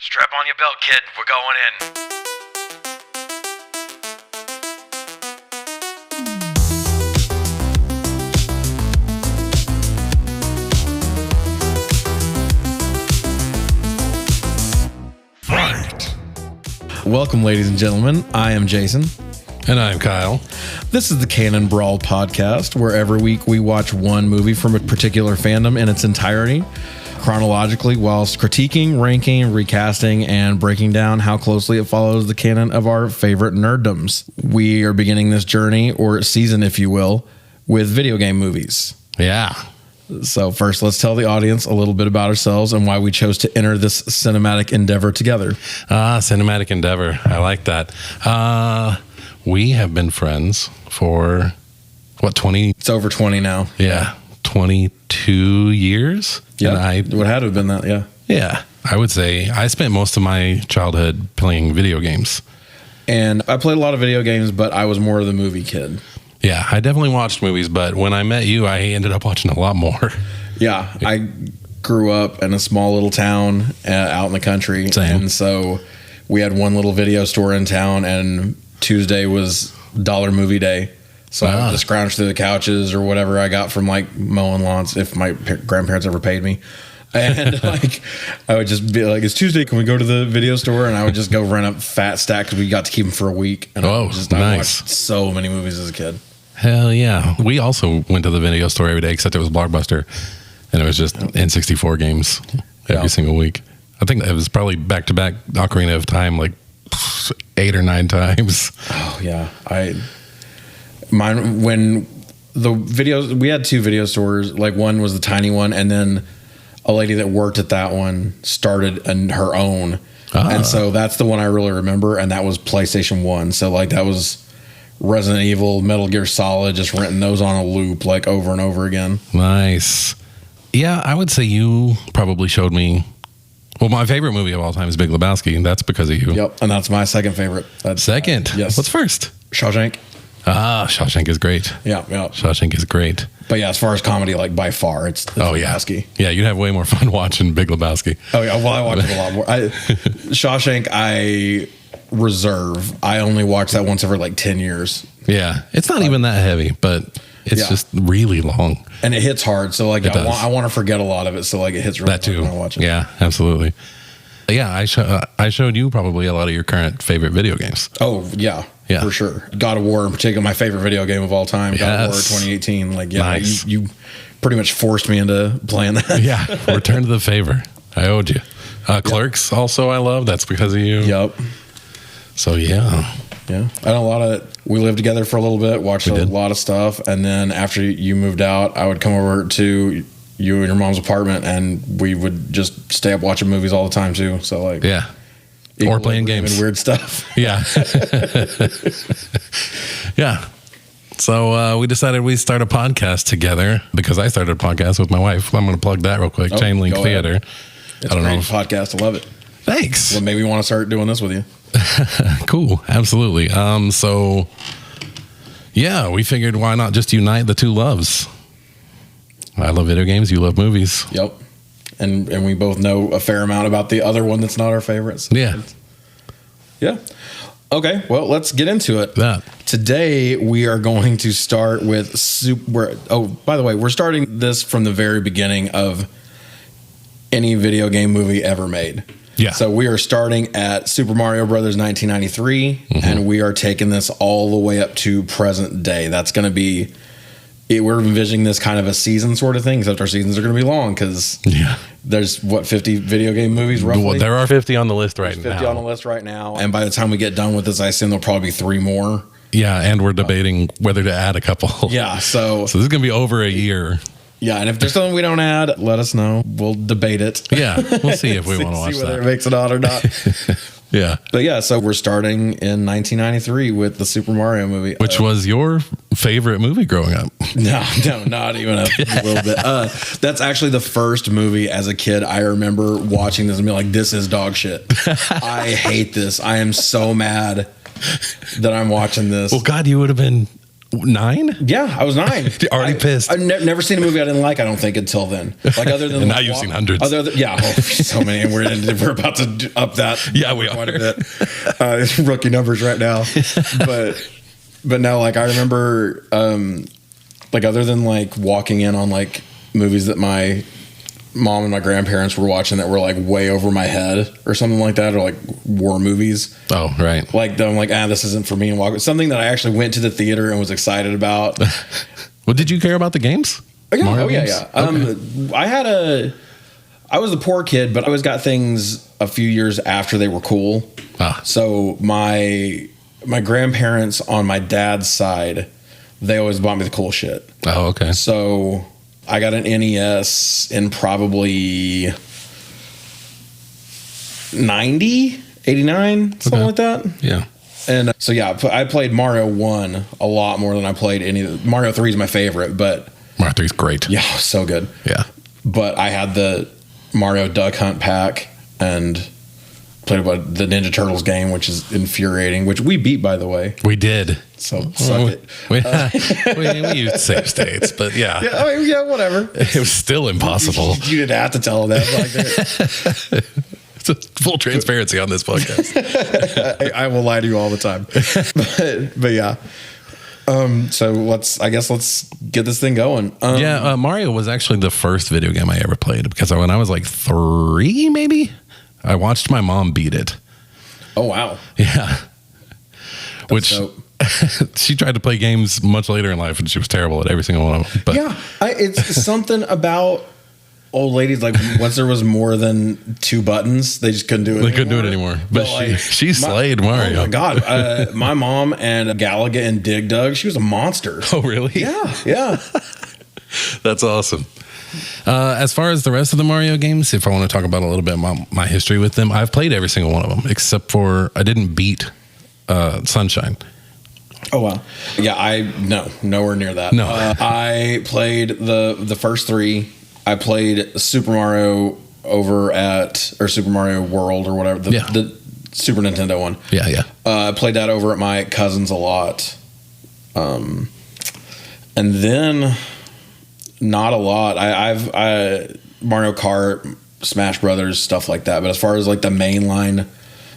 Strap on your belt, kid. We're going in. Welcome, ladies and gentlemen. I am Jason. And I'm Kyle. This is the Canon Brawl podcast, where every week we watch one movie from a particular fandom in its entirety, chronologically, whilst critiquing, ranking, recasting, and breaking down how closely it follows the canon of our favorite nerddoms. We are beginning this journey, or season, if you will, with video game movies. Yeah. So first, let's tell the audience a little bit about ourselves and why we chose to enter this cinematic endeavor together. Cinematic endeavor. I like that. We have been friends for, 20? It's over 20 now. Yeah. 22 years? Yeah, it would have to have been that, yeah. Yeah. I would say I spent most of my childhood playing video games. And I played a lot of video games, but I was more of the movie kid. Yeah, I definitely watched movies, but when I met you, I ended up watching a lot more. Yeah, I grew up in a small little town out in the country. Same. And so we had one little video store in town, and Tuesday was dollar movie day. So I would just scrounge through the couches or whatever I got from like mowing lawns, if my grandparents ever paid me. And like, I would just be like, it's Tuesday, can we go to the video store? And I would just go rent a fat stack because we got to keep them for a week. And I watched so many movies as a kid. Hell yeah. We also went to the video store every day, except it was Blockbuster. And it was just N64 games every single weweek. I think it was probably back-to-back Ocarina of Time like 8 or 9 times. Oh, yeah. When the videos, we had 2 video stores. Like, one was the tiny one, and then a lady that worked at that one started her own. And so that's the one I really remember, and that was PlayStation 1. So, like, that was Resident Evil, Metal Gear Solid, just renting those on a loop, like, over and over again. Nice. Yeah, I would say you probably showed me. Well, my favorite movie of all time is Big Lebowski, and that's because of you. Yep, and that's my second favorite. Second? Yes. What's first? Shawshank. Shawshank is great. Yeah. Shawshank is great. But yeah, as far as comedy, like, by far, it's Lebowski. Yeah, you'd have way more fun watching Big Lebowski. Oh, yeah, well, I watch it a lot more. Shawshank, I reserve. I only watch that once every, like, 10 years. Yeah, it's not even that heavy, but it's just really long. And it hits hard, so, like, I want to forget a lot of it, so, like, it hits really that too. hard when I watch it. Yeah, absolutely. Yeah, I showed you probably a lot of your current favorite video games. Oh, yeah. For sure. God of War in particular, my favorite video game of all time. God of War 2018. Like, yeah, nice. you pretty much forced me into playing that. Yeah, return to the favor. I owed you. Clerks also I love. That's because of you. Yep. So, yeah. Yeah. We lived together for a little bit, watched a lot of stuff. And then after you moved out, I would come over to you and your mom's apartment, and we would just stay up watching movies all the time too. So, like, yeah. Or playing games and weird stuff. Yeah. Yeah. So we decided we'd start a podcast together because I started a podcast with my wife. I'm going to plug that real quick. Chain Link Theater. It's a great podcast. I love it. Thanks. Well, maybe we want to start doing this with you. Cool. Absolutely. So yeah, we figured why not just unite the two loves. I love video games. You love movies. Yep. And we both know a fair amount about the other one that's not our favorites. Yeah. Yeah. Okay, well, let's get into it. Yeah. Today, we are going to start with by the way, we're starting this from the very beginning of any video game movie ever made. Yeah. So we are starting at Super Mario Brothers 1993, and we are taking this all the way up to present day. That's going to be... We're envisioning this kind of a season sort of thing, except our seasons are going to be long because there's 50 video game movies roughly? Well, there are 50 on the list right now. 50 on the list right now. And by the time we get done with this, I assume there'll probably be 3 more. Yeah, and we're debating whether to add a couple. Yeah, so this is going to be over a year. Yeah, and if there's something we don't add, let us know. We'll debate it. Yeah, we'll see if we want to watch see whether that. it makes it on or not. Yeah. But yeah, so we're starting in 1993 with the Super Mario movie. Which was your favorite movie growing up? No, not even a little bit. That's actually the first movie as a kid I remember watching this and being like, this is dog shit. I hate this. I am so mad that I'm watching this. Well, God, you would have been 9? Yeah, I was 9. You're already pissed. I've never seen a movie I didn't like, I don't think, until then. Like, other than And now you've seen hundreds. So many. And we're about to up that. Yeah, we quite are. a bit. It's rookie numbers right now. But no, like, I remember, like, other than, like, walking in on, like, movies that my mom and my grandparents were watching that were, like, way over my head or something like that, or, like, war movies. Oh, right. Like, I'm like, this isn't for me. And walk something that I actually went to the theater and was excited about. Well, did you care about the games? Mario games? Okay. I was the poor kid, but I always got things a few years after they were cool. So my grandparents on my dad's side, they always bought me the cool shit. Oh, okay. So I got an NES in probably 90, 89, something like that. Yeah. And so, yeah, I played Mario 1 a lot more than I played Mario 3 is my favorite, but Mario 3 is great. yeah, so good. Yeah. But I had the Mario Duck Hunt pack and played the Ninja Turtles game, which is infuriating, which we beat, by the way. We did. So suck it. We used save states, but yeah. Yeah, whatever. It was still impossible. You didn't have to tell them that. Like, It's full transparency on this podcast. I will lie to you all the time. But yeah. So let's get this thing going. Mario was actually the first video game I ever played because when I was like 3, maybe, I watched my mom beat it. Oh, wow. Yeah. Which dope. She tried to play games much later in life and she was terrible at every single one of them. But yeah, it's something about old ladies, like once there was more than 2 buttons, they just couldn't do it. They couldn't do it anymore. But she slayed Mario. Oh my god, my mom and Galaga and Dig Dug, she was a monster. Oh really? Yeah. That's awesome. As far as the rest of the Mario games, if I want to talk about a little bit about my history with them, I've played every single one of them except for I didn't beat Sunshine. Oh wow. Yeah, nowhere near that. No. I played the first 3. I played Super Mario Super Mario World or whatever, the Super Nintendo one. Yeah. I played that over at my cousin's a lot. And then not a lot. I've Mario Kart, Smash Brothers, stuff like that. But as far as like the mainline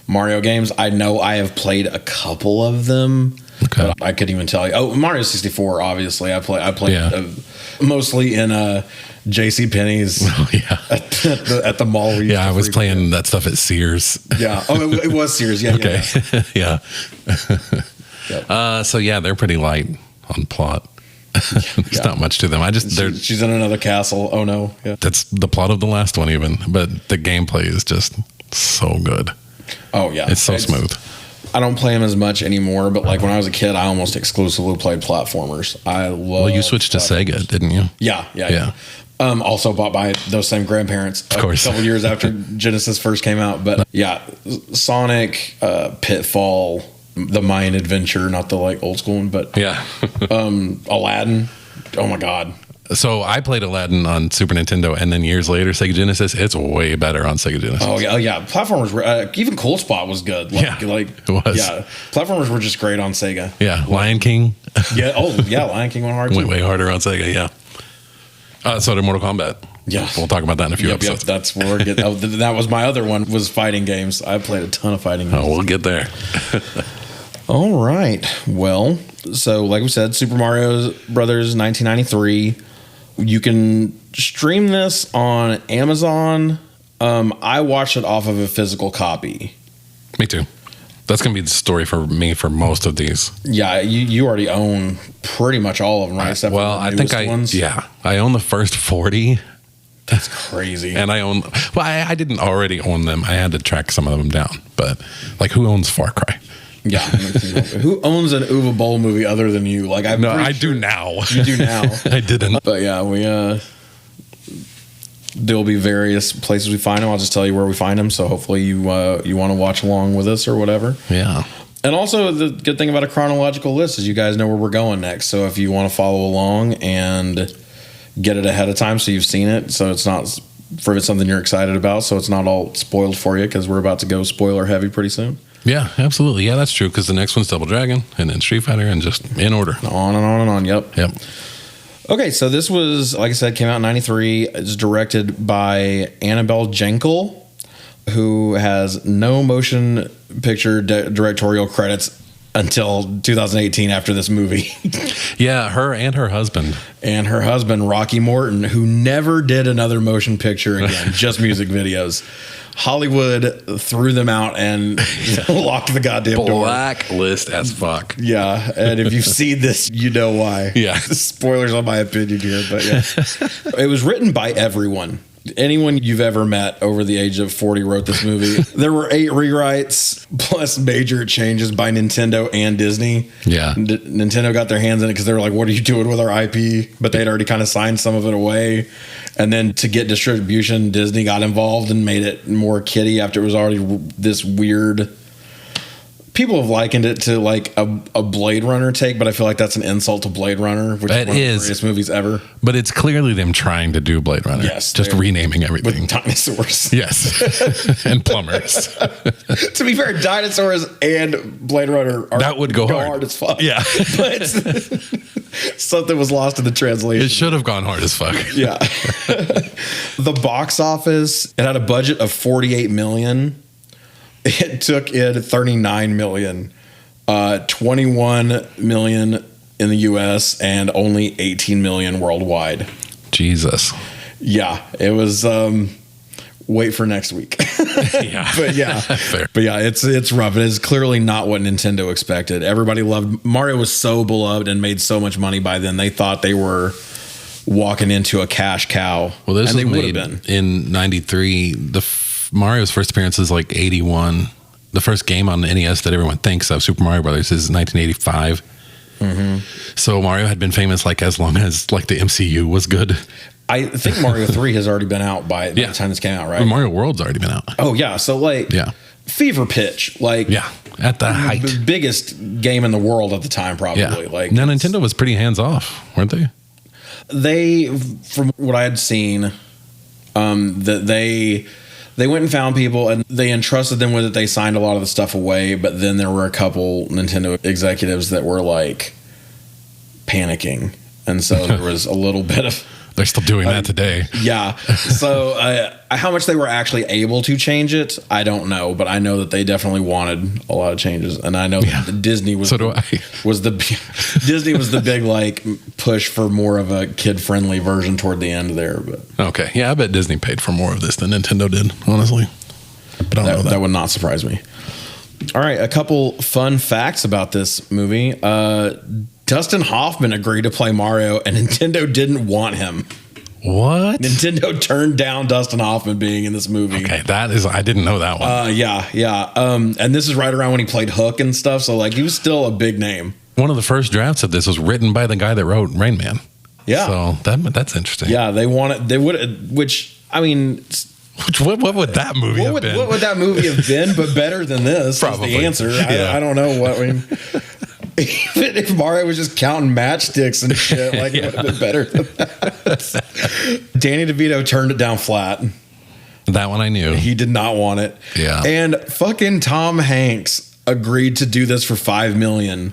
Mario games, I know I have played a couple of them. Okay. But I couldn't even tell you. Oh, Mario 64, obviously. I played mostly in J.C. Penney's. Oh, yeah. at the mall. I was playing that stuff at Sears. Yeah. Oh, it was Sears. Yeah. Okay. Yeah. Yep. So yeah, they're pretty light on plot. There's not much to them. She's in another castle. Oh no. Yeah. That's the plot of the last one even, but the gameplay is just so good. Oh yeah. It's so smooth. I don't play them as much anymore, but like when I was a kid, I almost exclusively played platformers. Well, you switched to Sega, didn't you? Yeah. Also bought by those same grandparents of course. A couple years after Genesis first came out. But yeah, Sonic, Pitfall, the Mayan Adventure, not the like old school one, but yeah. Aladdin. Oh my God. So I played Aladdin on Super Nintendo, and then years later, Sega Genesis. It's way better on Sega Genesis. Oh yeah. Platformers were even Cool Spot was good. Like it was. Yeah, platformers were just great on Sega. Yeah, Lion King. Yeah. Oh yeah, Lion King went hard. Went way harder on Sega. Yeah. So did Mortal Kombat. Yeah, we'll talk about that in a few episodes. Yep, that's where we're getting. That was my other one. Was fighting games. I played a ton of fighting games. Oh, we'll get there. All right. Well, so like we said, Super Mario Brothers 1993. You can stream this on Amazon. I watched it off of a physical copy. Me too. That's going to be the story for me for most of these. Yeah, you already own pretty much all of them, right? Except I think ones. Yeah, I own the first 40. That's crazy. And I didn't already own them. I had to track some of them down. But like, who owns Far Cry? Yeah. Who owns an Uwe Boll movie other than you? Like I do now. You do now. I didn't. But yeah, there'll be various places we find them. I'll just tell you where we find them. So hopefully you want to watch along with us or whatever. Yeah. And also the good thing about a chronological list is you guys know where we're going next. So if you want to follow along and get it ahead of time so you've seen it, so it's not if it's something you're excited about, so it's not all spoiled for you because we're about to go spoiler heavy pretty soon. Yeah, absolutely. Yeah, that's true, because the next one's Double Dragon, and then Street Fighter, and just in order. On and on and on. Yep. Okay, so this was, like I said, came out in 93. It's directed by Annabelle Jankel, who has no motion picture directorial credits until 2018 after this movie. Yeah, her and her husband. And her husband, Rocky Morton, who never did another motion picture again, just music videos. Hollywood threw them out and locked the goddamn door. Blacklist as fuck. Yeah, and if you've seen this, you know why. Yeah. Spoilers on my opinion here, but yeah. It was written by everyone. Anyone you've ever met over the age of 40 wrote this movie. There were 8 rewrites plus major changes by Nintendo and Disney. Yeah. Nintendo got their hands in it because they were like, what are you doing with our IP? But they'd already kind of signed some of it away. And then to get distribution, Disney got involved and made it more kiddie after it was already this weird. People have likened it to like a Blade Runner take, but I feel like that's an insult to Blade Runner, which is one of the greatest movies ever. But it's clearly them trying to do Blade Runner. Yes. Just renaming everything. With dinosaurs. Yes. And plumbers. To be fair, dinosaurs and Blade Runner that would go hard as fuck. Yeah. But something was lost in the translation. It should have gone hard as fuck. Yeah. The box office, it had a budget of $48 million. It took in 39 million, 21 million in the US and only 18 million worldwide. Jesus. Yeah, it was wait for next week. Yeah. But yeah. Fair. But yeah, it's rough. It is clearly not what Nintendo expected. Everybody loved Mario, was so beloved and made so much money by then. They thought they were walking into a cash cow. Well, this and was made in 93. Mario's first appearance is like 81. The first game on the NES that everyone thinks of, Super Mario Brothers, is 1985. Mm-hmm. So Mario had been famous like as long as like the MCU was good. I think Mario 3 has already been out by the time this came out, right? Well, Mario World's already been out. Oh yeah, so like fever pitch, like at the height, the biggest game in the world at the time, probably. Yeah. Like now Nintendo was pretty hands off, weren't they? They, from what I had seen, that they went and found people and they entrusted them with it. They signed a lot of the stuff away, but then there were a couple Nintendo executives that were like panicking, and so there was a little bit of. They're still doing that today. Yeah. So how much they were actually able to change it, I don't know, but I know that they definitely wanted a lot of changes, and I know that Disney was Disney was the big like push for more of a kid friendly version toward the end there. But okay, yeah, I bet Disney paid for more of this than Nintendo did, honestly. But I don't know that would not surprise me. All right, a couple fun facts about this movie. Dustin Hoffman agreed to play Mario, and Nintendo didn't want him. What? Nintendo turned down Dustin Hoffman being in this movie. Okay, I didn't know that one. Yeah. And this is right around when he played Hook and stuff, so like he was still a big name. One of the first drafts of this was written by the guy that wrote Rain Man. Yeah. So that's interesting. Yeah, what would that movie have been? What would that movie have been, but better than this? Probably. Is the answer. Yeah. I don't know what. Even if Mario was just counting matchsticks and shit, like it would have been better than that. Danny DeVito turned it down flat. That one I knew. He did not want it. Yeah. And fucking Tom Hanks agreed to do this for $5 million,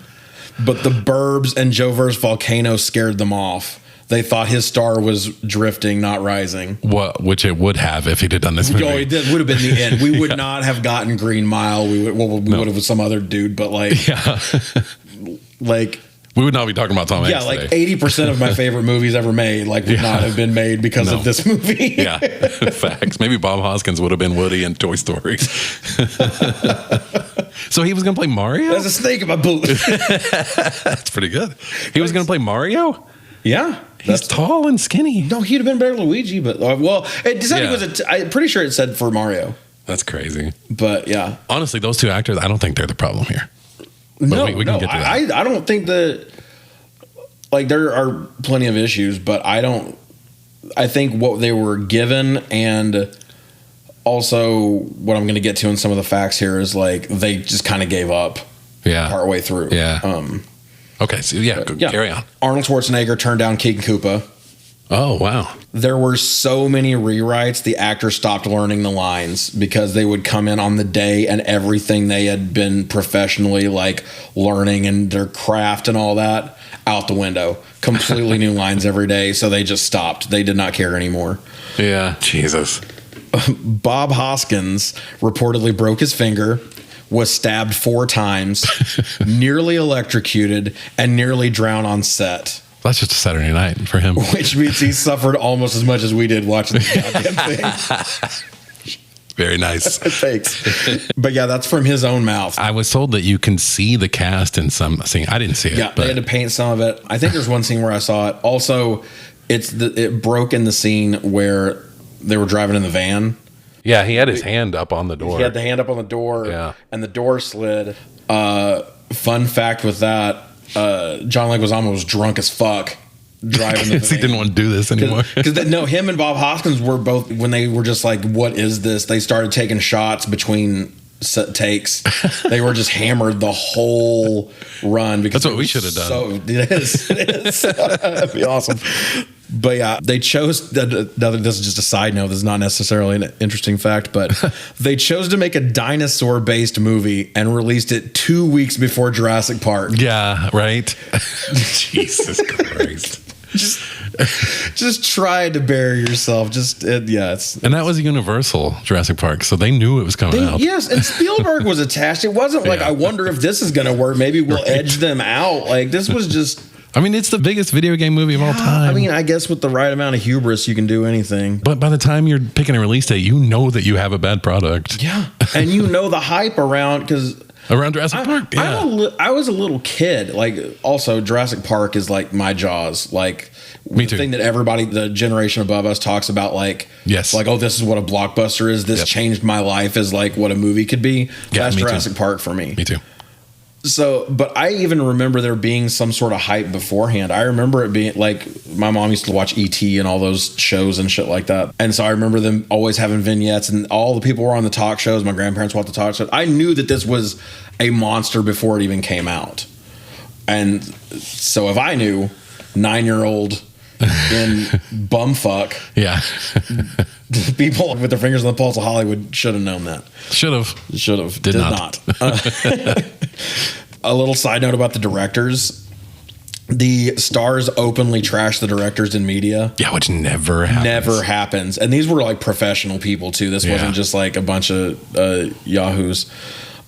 but the Burbs and Joe vs. Volcano scared them off. They thought his star was drifting, not rising. Which it would have if he'd have done this movie. Oh, it would have been the end. We would not have gotten Green Mile. We would have with some other dude, but like, like we would not be talking about Tom Hanks. Yeah, like 80% of my favorite movies ever made, like would not have been made because of this movie. Yeah, facts. Maybe Bob Hoskins would have been Woody in Toy Story. So he was going to play Mario? There's a snake in my boot. That's pretty good. He was going to play Mario? Yeah. He's tall and skinny. No, he'd have been better Luigi, but it said he was I'm pretty sure it said for Mario. That's crazy. But yeah. Honestly, those two actors, I don't think they're the problem here. But we can get to that. I don't think that, like, there are plenty of issues, but I think what they were given, and also what I'm going to get to in some of the facts here, is like they just kind of gave up partway through. Yeah. Okay, so carry on. Arnold Schwarzenegger turned down King Koopa. Oh, wow. There were so many rewrites, the actors stopped learning the lines because they would come in on the day and everything they had been professionally like learning and their craft and all that out the window. Completely new lines every day. So they just stopped. They did not care anymore. Yeah. Jesus. Bob Hoskins reportedly broke his finger, was stabbed 4 times, nearly electrocuted, and nearly drowned on set. That's just a Saturday night for him. Which means he suffered almost as much as we did watching the goddamn thing. Very nice. Thanks. But yeah, that's from his own mouth. I was told that you can see the cast in some scene. I didn't see it. Yeah, they had to paint some of it. I think there's one scene where I saw it. Also, it broke in the scene where they were driving in the van. Yeah, he had his hand up on the door. He had the hand up on the door, yeah, and the door slid. Fun fact with that, John Leguizamo was drunk as fuck driving the van. He didn't want to do this anymore. Because no, him and Bob Hoskins were both, when they were just like, what is this? They started taking shots between takes. They were just hammered the whole run. Because that's what we should have done. It is. That'd be awesome. But yeah, they chose, this is just a side note, this is not necessarily an interesting fact, but they chose to make a dinosaur-based movie and released it 2 weeks before Jurassic Park. Yeah, right? Jesus Christ. Just try to bury yourself. And that was Universal Jurassic Park, so they knew it was coming out. Yes, and Spielberg was attached. It wasn't like, I wonder if this is going to work. Maybe we'll edge them out. Like, this was just... I mean, it's the biggest video game movie of all time. I mean, I guess with the right amount of hubris, you can do anything. But by the time you're picking a release date, you know that you have a bad product. Yeah. And you know the hype around Jurassic Park. Yeah. I was a little kid. Like, also, Jurassic Park is like my Jaws. Like, me too. The thing that everybody, the generation above us, talks about. Like, yes, like, oh, this is what a blockbuster is. This changed my life. Is like what a movie could be. Yeah, that's Jurassic Park for me. Me too. So, but I even remember there being some sort of hype beforehand. I remember it being like, my mom used to watch E.T. and all those shows and shit like that. And so I remember them always having vignettes and all the people were on the talk shows. My grandparents watched the talk shows. I knew that this was a monster before it even came out. And so if I knew, 9-year-old in bumfuck, yeah, people with their fingers on the pulse of Hollywood should have known that. Should have. Did not. A little side note about the directors. The stars openly trash the directors in media. Yeah, which never happens. And these were like professional people too. This wasn't just like a bunch of yahoos.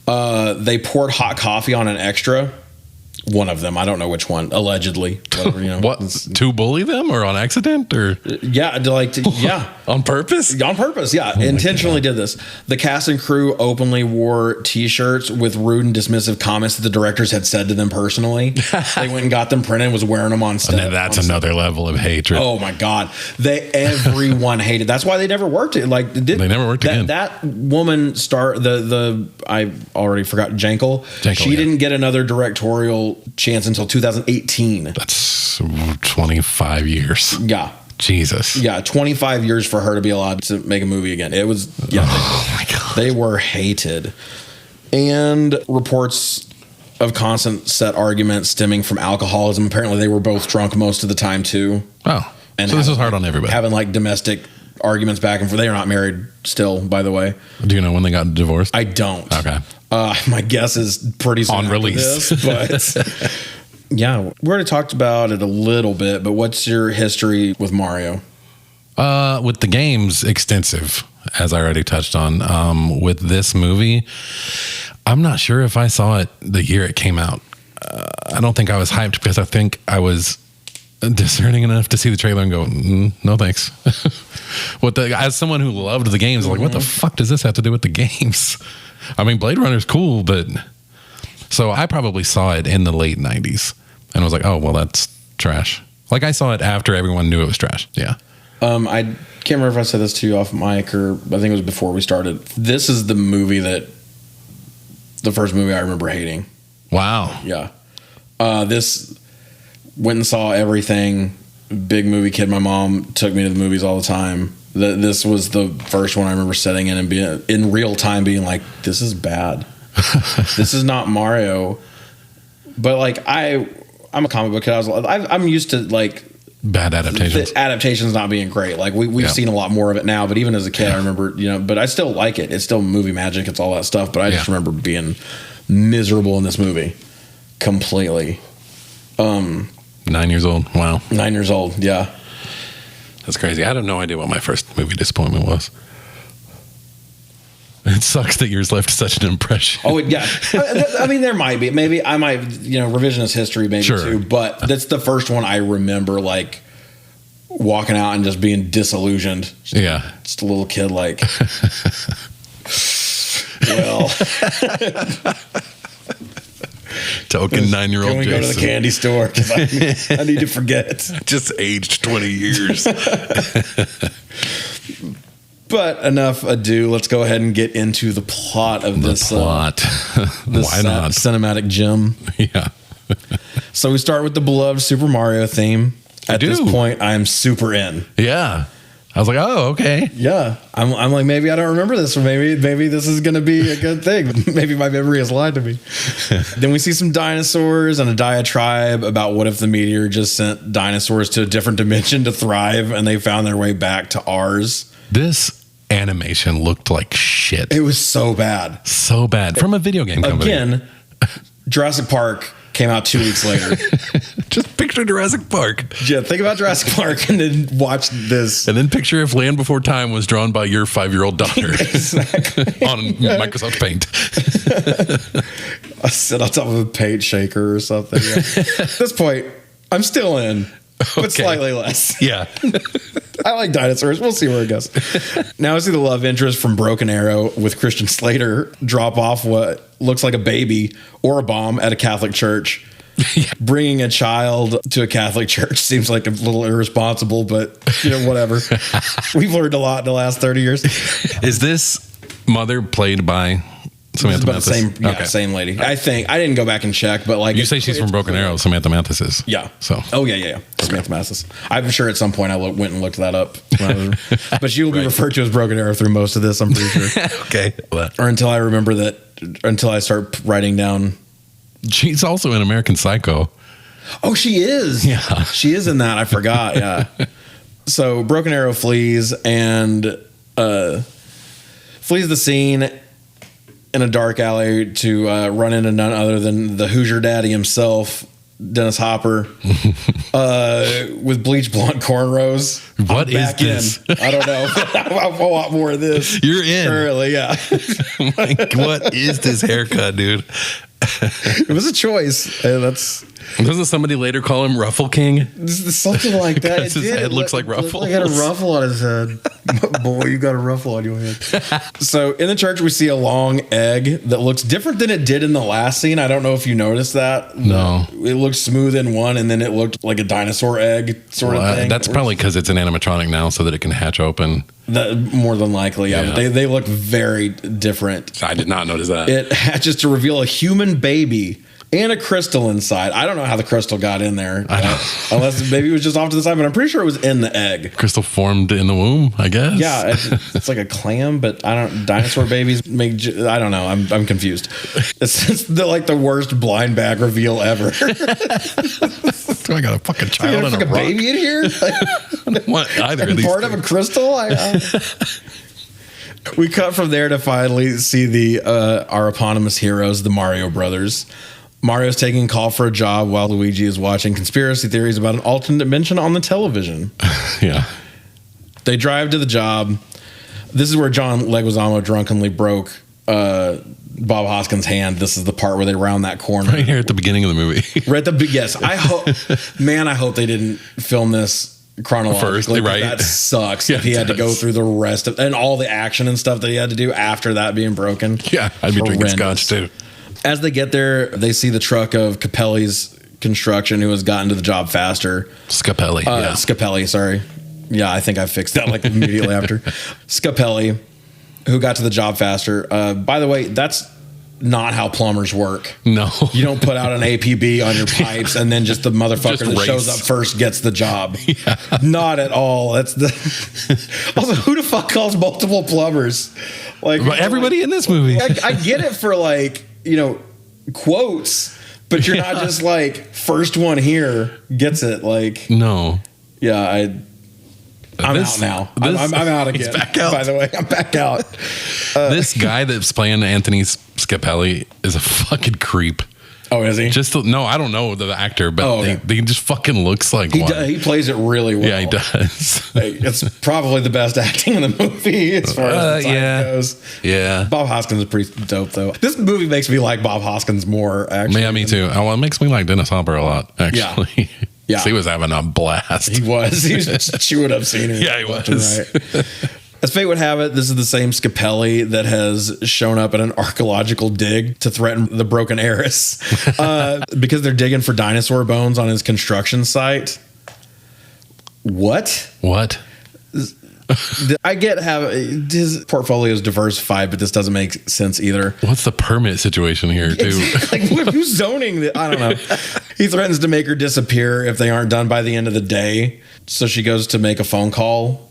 They poured hot coffee on an extra. One of them, I don't know which one, allegedly. Whatever, you know. What, to bully them or on accident or? Yeah, On purpose? On purpose, yeah. Oh, intentionally did this. The cast and crew openly wore T-shirts with rude and dismissive comments that the directors had said to them personally. They went and got them printed and was wearing them on stage. That's another level of hatred. Oh my God. Everyone hated. That's why they never worked it. Like, they never worked again. That woman I already forgot, Jankel. She didn't get another directorial chance until 2018. That's 25 years. Yeah. Jesus. Yeah, 25 years for her to be allowed to make a movie again. It was, oh my God. They were hated. And reports of constant set arguments stemming from alcoholism. Apparently they were both drunk most of the time too. Oh. And so this is hard on everybody. Having like domestic arguments back and forth. They are not married still, by the way. Do you know when they got divorced? I don't. Okay. My guess is pretty soon on release. But yeah, we already talked about it a little bit, but what's your history with Mario? With the games, extensive, as I already touched on. With this movie, I'm not sure if I saw it the year it came out. I don't think I was hyped because I think I was discerning enough to see the trailer and go, no thanks. As someone who loved the games, like, what the fuck does this have to do with the games? I mean, Blade Runner's cool, but so I probably saw it in the late 90s and I was like, oh, well, that's trash. Like, I saw it after everyone knew it was trash. Yeah. I can't remember if I said this to you off mic or I think it was before we started. This is the first movie I remember hating. Wow. Yeah. This went and saw everything. Big movie kid. My mom took me to the movies all the time. This was the first one I remember sitting in and being in real time being like, this is bad. This is not Mario. But like I'm a comic book kid. I'm used to like bad adaptations. The adaptations not being great. Like we've seen a lot more of it now, but even as a kid, I remember, but I still like it. It's still movie magic. It's all that stuff. But I just remember being miserable in this movie completely. 9 years old. Wow. 9 years old. Yeah. That's crazy. I had no idea what my first movie disappointment was. It sucks that yours left such an impression. Oh, yeah. I mean, there might be. Maybe I might, revisionist history maybe too. But that's the first one I remember, like, walking out and just being disillusioned. Just a little kid, like, well. Token 9-year-old Can we go to the candy store? 'Cause I need to forget. Just aged 20 years. But enough ado. Let's go ahead and get into the plot of this. Why not? Cinematic gem. Yeah. So we start with the beloved Super Mario theme. At this point, I am super in. Yeah. I was like, oh, okay. Yeah. I'm like, maybe I don't remember this, or maybe this is going to be a good thing. Maybe my memory has lied to me. Then we see some dinosaurs and a diatribe about what if the meteor just sent dinosaurs to a different dimension to thrive and they found their way back to ours. This animation looked like shit. It was so bad. So bad. From a video game company. Again, Jurassic Park came out 2 weeks later. Just picture Jurassic Park. Yeah, think about Jurassic Park and then watch this. And then picture if Land Before Time was drawn by your 5-year-old daughter. Exactly. On Microsoft Paint. I sit on top of a paint shaker or something. Yeah. At this point, I'm still in, but slightly less. Yeah. I like dinosaurs. We'll see where it goes. Now I see the love interest from Broken Arrow with Christian Slater drop off what looks like a baby or a bomb at a Catholic church. Yeah. Bringing a child to a Catholic church seems like a little irresponsible, but whatever. We've learned a lot in the last 30 years. Is this mother played by Samantha Mathis? Same lady. I think I didn't go back and check, but like you say she's from Broken Arrow. Samantha Mathis is. Yeah. So. Oh yeah. Samantha Mathis. I'm sure at some point I went and looked that up. But she will be referred to as Broken Arrow through most of this. I'm pretty sure. Okay. Or until I remember that. Until I start writing down. She's also in American Psycho. Oh, she is. Yeah. She is in that. I forgot. Yeah. So Broken Arrow flees and flees the scene in a dark alley to run into none other than the Hoosier Daddy himself, Dennis Hopper, with bleach blonde cornrows. What is this? I don't know. I want more of this. You're in. Currently, yeah. Like, what is this haircut, dude? It was a choice. Doesn't somebody later call him Ruffle King? Something like that. Because his head looks like ruffles. He had a ruffle on his head. Boy, you got a ruffle on your head. So in the church, we see a long egg that looks different than it did in the last scene. I don't know if you noticed that. No. It looked smooth in one, and then it looked like a dinosaur egg sort of thing. That's probably because it's an animatronic now so that it can hatch open. More than likely, yeah. But they look very different. I did not notice that. It hatches to reveal a human baby and a crystal inside. I don't know how the crystal got in there. Unless maybe it was just off to the side, but I'm pretty sure it was in the egg. Crystal formed in the womb, I guess. Yeah, it's like a clam, but dinosaur babies make, I don't know. I'm confused. It's the worst blind bag reveal ever. Do I got a fucking child and a baby in here? What, either of these part of a crystal? We cut from there to finally see our eponymous heroes, the Mario brothers. Mario's taking a call for a job while Luigi is watching conspiracy theories about an alternate dimension on the television. Yeah. They drive to the job. This is where John Leguizamo drunkenly broke Bob Hoskins' hand. This is the part where they round that corner. Right here at the beginning of the movie. Yes. I hope they didn't film this chronologically. Right. That sucks. If he had to go through the rest of and all the action and stuff that he had to do after that being broken. Yeah, I'd be drinking scotch too. As they get there, they see the truck of Capelli's construction, who has gotten to the job faster. Scapelli. Scapelli, sorry. Yeah, I think I fixed that like immediately after. Scapelli, who got to the job faster. By the way, that's not how plumbers work. No. You don't put out an APB on your pipes and then just the motherfucker that shows up first gets the job. Yeah. Not at all. Also, who the fuck calls multiple plumbers? Like everybody in this movie. I get it for quotes, but you're not just like first one here gets it. Like no. I'm out now. I'm out again. Back out. By the way, I'm back out. This guy that's playing Anthony Scapelli is a fucking creep. Oh, is he? No, I don't know the actor, but they just fucking looks like one. He plays it really well. Yeah, he does. It's probably the best acting in the movie as far as the time goes. Yeah. Bob Hoskins is pretty dope, though. This movie makes me like Bob Hoskins more, actually. Yeah, me too. Oh, well, it makes me like Dennis Hopper a lot, actually. Yeah. He was having a blast. He was chewing up scenery. Yeah, he was. Right. As fate would have it, this is the same Scapelli that has shown up at an archaeological dig to threaten the broken heiress because they're digging for dinosaur bones on his construction site. What? I get how his portfolio is diversified, but this doesn't make sense either. What's the permit situation here, too? Like, who's zoning? I don't know. He threatens to make her disappear if they aren't done by the end of the day. So she goes to make a phone call.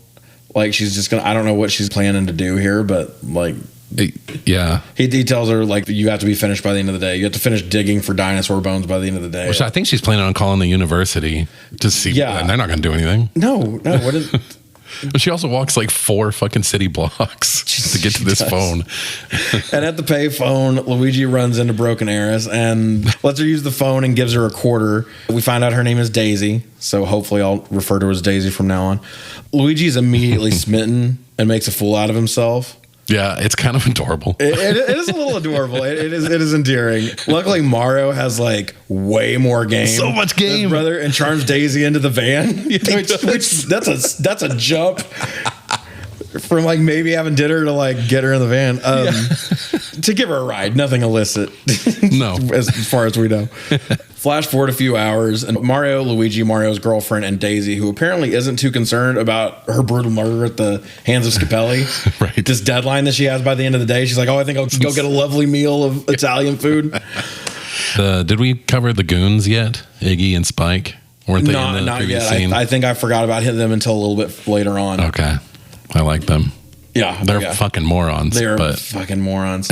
Like, she's just gonna, I don't know what she's planning to do here, but like, yeah. He tells her, like, you have to be finished by the end of the day. You have to finish digging for dinosaur bones by the end of the day. Which I think she's planning on calling the university to see. Yeah. And they're not going to do anything. No. What is... But she also walks like 4 fucking city blocks to get to this phone. And at the pay phone, Luigi runs into Broken Heiress and lets her use the phone and gives her a quarter. We find out her name is Daisy, so hopefully I'll refer to her as Daisy from now on. Luigi's immediately smitten and makes a fool out of himself. Yeah, it's kind of adorable. It is a little adorable. It is endearing. Luckily, Mario has like way more game. So much game, brother, and charms Daisy into the van. Which that's a jump from like maybe having dinner to like get her in the van to give her a ride. Nothing illicit. No, as far as we know. Flash forward a few hours, and Mario, Luigi, Mario's girlfriend, and Daisy, who apparently isn't too concerned about her brutal murder at the hands of Scapelli. Right. This deadline that she has by the end of the day, she's like, oh, I think I'll go get a lovely meal of Italian food. Did we cover the goons yet? Iggy and Spike? Weren't they in the not previous yet. scene? I think I forgot about them until a little bit later on. Okay. I like them. Yeah. They're fucking morons. They're fucking morons.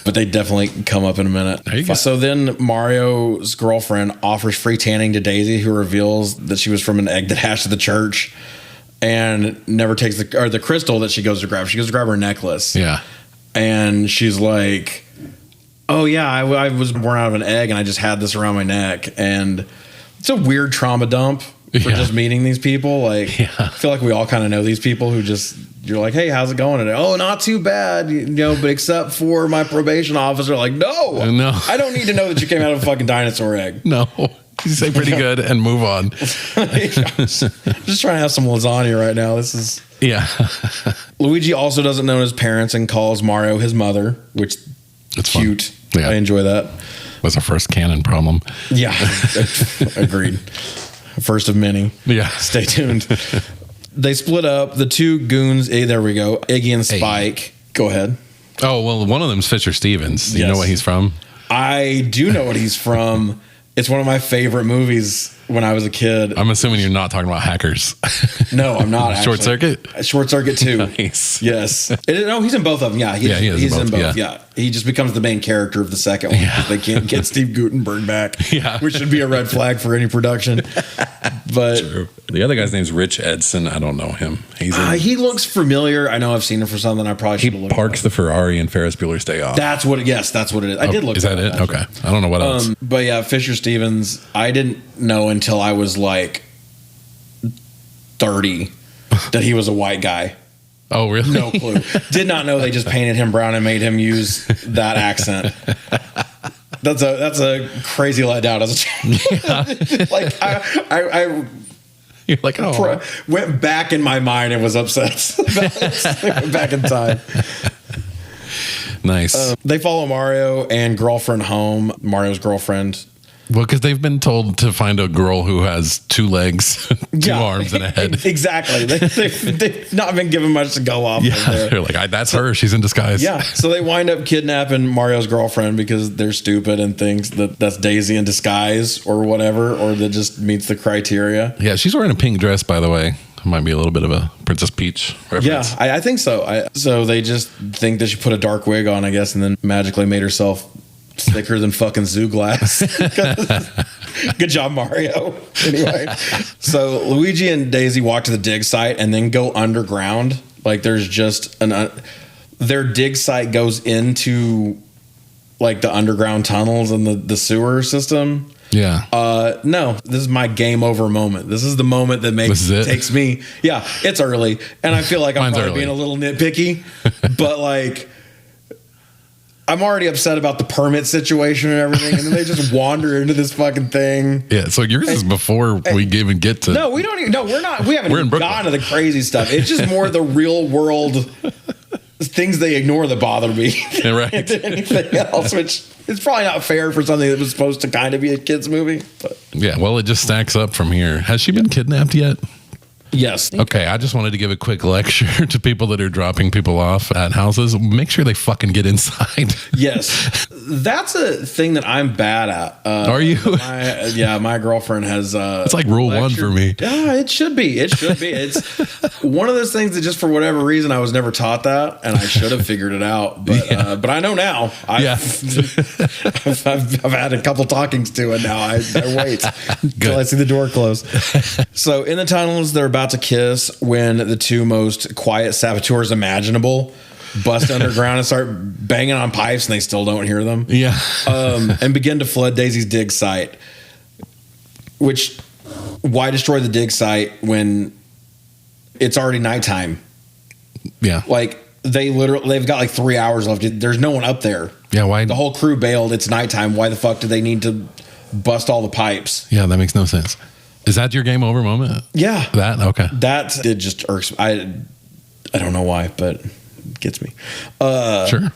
But they definitely come up in a minute. There you go. So then Mario's girlfriend offers free tanning to Daisy, who reveals that she was from an egg that hatched at the church and never takes the crystal that she goes to grab. She goes to grab her necklace. Yeah. And she's like, oh, yeah, I was born out of an egg and I just had this around my neck. And it's a weird trauma dump for just meeting these people. Like, I feel like we all kind of know these people who just, you're like, hey, how's it going today? Oh, not too bad, but except for my probation officer. Like, no, I don't need to know that you came out of a fucking dinosaur egg. No, you say pretty good and move on. Just trying to have some lasagna right now. This is Luigi also doesn't know his parents and calls Mario his mother, which it's cute. Yeah. I enjoy that. Was our first canon problem. Yeah, agreed. First of many. Yeah. Stay tuned. They split up. The two goons, there we go, Iggy and Spike. Go ahead. Oh, well, one of them's Fisher Stevens. You know what he's from? I do know what he's from. It's one of my favorite movies when I was a kid. I'm assuming you're not talking about Hackers. No, I'm not. Short Circuit? Short Circuit 2. Nice. Yes. No, he's in both of them. Yeah, he's in both. Yeah. He just becomes the main character of the second one because they can't get Steve Guttenberg back, which should be a red flag for any production. But the other guy's name's Rich Edson. I don't know him. He looks familiar. I know I've seen him for something. I probably should have looked. He parks the Ferrari in Ferris Bueller's Day Off. That's what it is. I did look. Is that it? Actually. Okay. I don't know what else. But yeah, Fisher Stevens, I didn't know until I was like 30 that he was a white guy. Oh, really? No clue. Did not know they just painted him brown and made him use that accent. That's a crazy letdown as a child. Like I you're like, oh, went back in my mind and was upset. Went back in time. Nice. They follow Mario and girlfriend home. Mario's girlfriend. Well, because they've been told to find a girl who has 2 legs, 2 arms, and a head. Exactly. They've not been given much to go off. Yeah, they're like, that's her. She's in disguise. Yeah. So they wind up kidnapping Mario's girlfriend because they're stupid and thinks that's Daisy in disguise or whatever, or that just meets the criteria. Yeah, she's wearing a pink dress, by the way. Might be a little bit of a Princess Peach reference. Yeah, I think so. So they just think that she put a dark wig on, I guess, and then magically made herself thicker than fucking zoo glass. Good job, Mario. Anyway, so Luigi and Daisy walk to the dig site and then go underground. Like there's just their dig site goes into like the underground tunnels and the sewer system. Yeah. No, this is my game over moment. This is the moment that takes me. Yeah, it's early, and I feel like I'm probably being a little nitpicky, but like I'm already upset about the permit situation and everything, and then they just wander into this fucking thing. Yeah. So yours is before we even get to. No, we don't even. No, we're not. We haven't even gotten to the crazy stuff. It's just more the real world things they ignore that bother me right. than anything else, which is probably not fair for something that was supposed to kind of be a kid's movie. But. Yeah, well, it just stacks up from here. Has she been kidnapped yet? Yes. Okay, I just wanted to give a quick lecture to people that are dropping people off at houses. Make sure they fucking get inside. Yes. That's a thing that I'm bad at. Are you? My girlfriend has... it's like rule one for me. Yeah, it should be. It should be. It's one of those things that just for whatever reason I was never taught that, and I should have figured it out. But I know now. I've had a couple talkings to it now. I wait until I see the door close. So in the tunnels, they're about to kiss when the two most quiet saboteurs imaginable bust underground and start banging on pipes, and they still don't hear them. Yeah. And begin to flood Daisy's dig site. Which, why destroy the dig site when it's already nighttime? Yeah. Like they've got like 3 hours left. There's no one up there. Yeah. Why? The whole crew bailed. It's nighttime. Why the fuck do they need to bust all the pipes? Yeah, that makes no sense. Is that your game over moment? Yeah. That? Okay. That did just irks. I don't know why, but it gets me. Sure.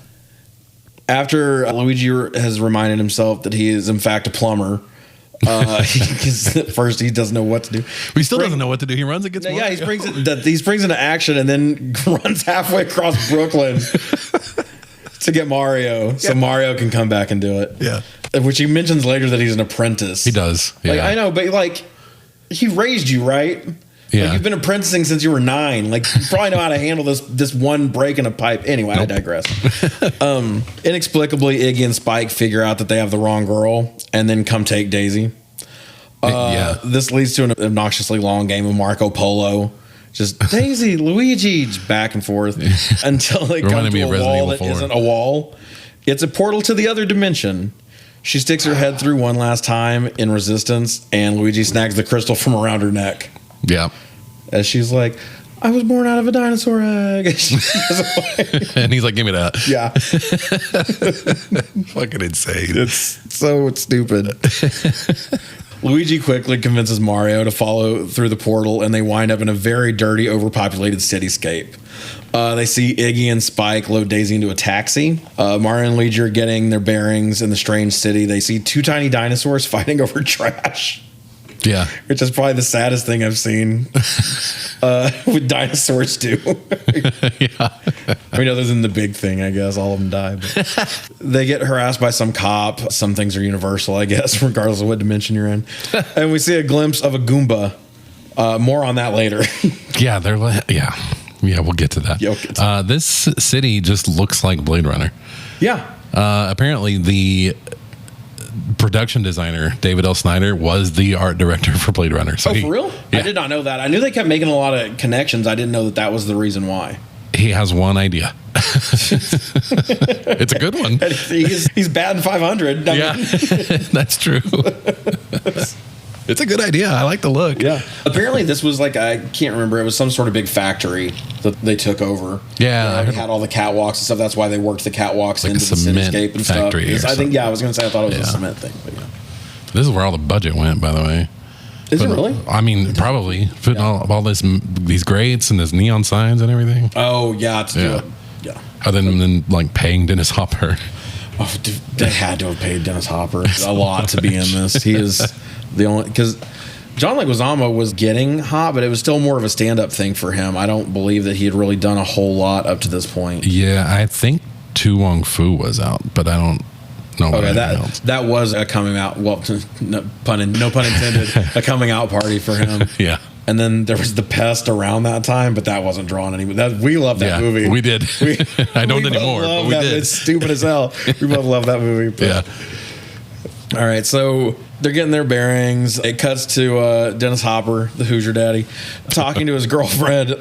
After Luigi has reminded himself that he is in fact a plumber, because at first he doesn't know what to do. But he still doesn't know what to do. He runs against Mario. Yeah, he springs into action and then runs halfway across Brooklyn to get Mario, so Mario can come back and do it. Yeah. Which he mentions later that he's an apprentice. He does. Yeah. Like, I know, but like he raised you, right? Yeah. Like, you've been apprenticing since you were 9. Like, you probably know how to handle this one break in a pipe. Anyway, I digress. Inexplicably, Iggy and Spike figure out that they have the wrong girl and then come take Daisy. This leads to an obnoxiously long game of Marco Polo. Just Daisy, Luigi, just back and forth until they come to a wall that isn't a wall. It's a portal to the other dimension. She sticks her head through one last time in resistance, and Luigi snags the crystal from around her neck. Yeah. As she's like, I was born out of a dinosaur egg. And he's like, give me that. Yeah. Fucking insane. It's so stupid. Luigi quickly convinces Mario to follow through the portal, and they wind up in a very dirty, overpopulated cityscape. They see Iggy and Spike load Daisy into a taxi. Mario and Luigi are getting their bearings in the strange city. They see 2 tiny dinosaurs fighting over trash. Yeah. Which is probably the saddest thing I've seen with dinosaurs do. Yeah. I mean, other than the big thing, I guess. All of them die. But they get harassed by some cop. Some things are universal, I guess, regardless of what dimension you're in. And we see a glimpse of a Goomba. More on that later. Yeah, they're like, yeah. Yeah, we'll get to that. Yeah, we'll get to that. This city just looks like Blade Runner. Yeah. Apparently, the production designer, David L. Snyder, was the art director for Blade Runner. So for real? Yeah. I did not know that. I knew they kept making a lot of connections. I didn't know that was the reason why. He has one idea. It's a good one. He's batting 500. Yeah, that's true. It's a good idea. I like the look. Yeah. Apparently, this was like, I can't remember. It was some sort of big factory that they took over. Yeah. They had all the catwalks and stuff. That's why they worked the catwalks into the cityscape and stuff. I think, I was going to say, I thought it was a cement thing. But yeah. This is where all the budget went, by the way. Is it really? I mean, probably. Putting all these grates and this neon signs and everything. Oh, yeah. Yeah. Other than like paying Dennis Hopper. Oh, dude, they had to have paid Dennis Hopper a lot to be in this. He is the only, because John Leguizamo was getting hot, but it was still more of a stand-up thing for him. I don't believe that he had really done a whole lot up to this point. Yeah, I think Tu Wong Fu was out, but I don't know. Okay, that was a coming out. Well, no pun intended. A coming out party for him. Yeah. And then there was The Pest around that time, but that wasn't drawn anymore. We love that movie. We did. I don't anymore, but we did. It's stupid as hell. We both love that movie. But. Yeah. All right, so they're getting their bearings. It cuts to Dennis Hopper, the Hoosier daddy, talking to his girlfriend,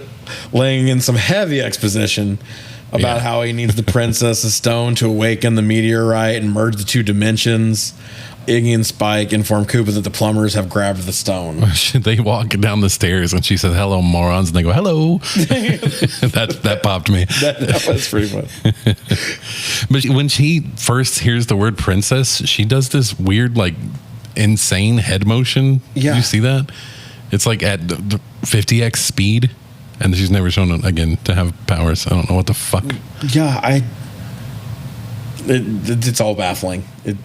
laying in some heavy exposition about how he needs the Princess's Stone to awaken the meteorite and merge the two dimensions. Iggy and Spike inform Koopa that the plumbers have grabbed the stone. They walk down the stairs and she says, "Hello, morons," and they go, "Hello." that popped me. That was pretty fun. But when she first hears the word princess, she does this weird, like, insane head motion. Yeah. You see that? It's like at 50x speed, and she's never shown again to have powers. I don't know what the fuck. Yeah, it's all baffling. It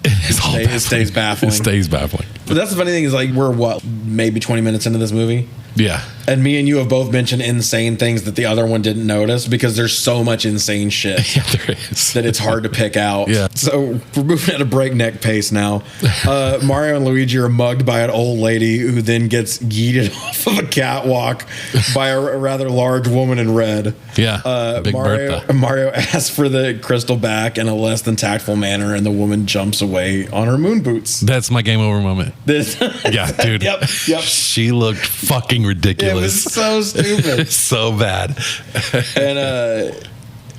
stays baffling. It stays baffling. But that's the funny thing is, like, we're maybe 20 minutes into this movie. Yeah. And me and you have both mentioned insane things that the other one didn't notice because there's so much insane shit. Yeah, there is. That it's hard to pick out. Yeah. So we're moving at a breakneck pace now. Mario and Luigi are mugged by an old lady who then gets yeeted off of a catwalk by a rather large woman in red. Yeah. Big Bertha. Mario asks for the crystal back in a less than tactful manner, and the woman jumps away on her moon boots. That's my game over moment. Yeah, dude. Yep. She looked fucking ridiculous. It was so stupid. So bad. And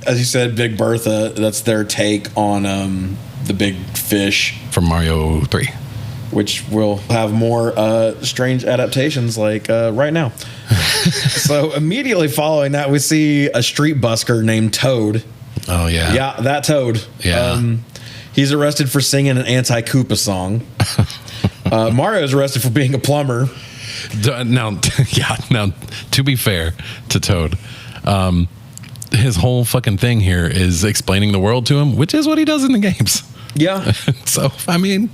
as you said, Big Bertha, that's their take on the big fish. From Mario 3. Which will have more strange adaptations like right now. So immediately following that, we see a street busker named Toad. Oh, yeah. Yeah, that Toad. Yeah. He's arrested for singing an anti-Koopa song. Mario's arrested for being a plumber. Now, to be fair to Toad, his whole fucking thing here is explaining the world to him, which is what he does in the games. Yeah. So, I mean,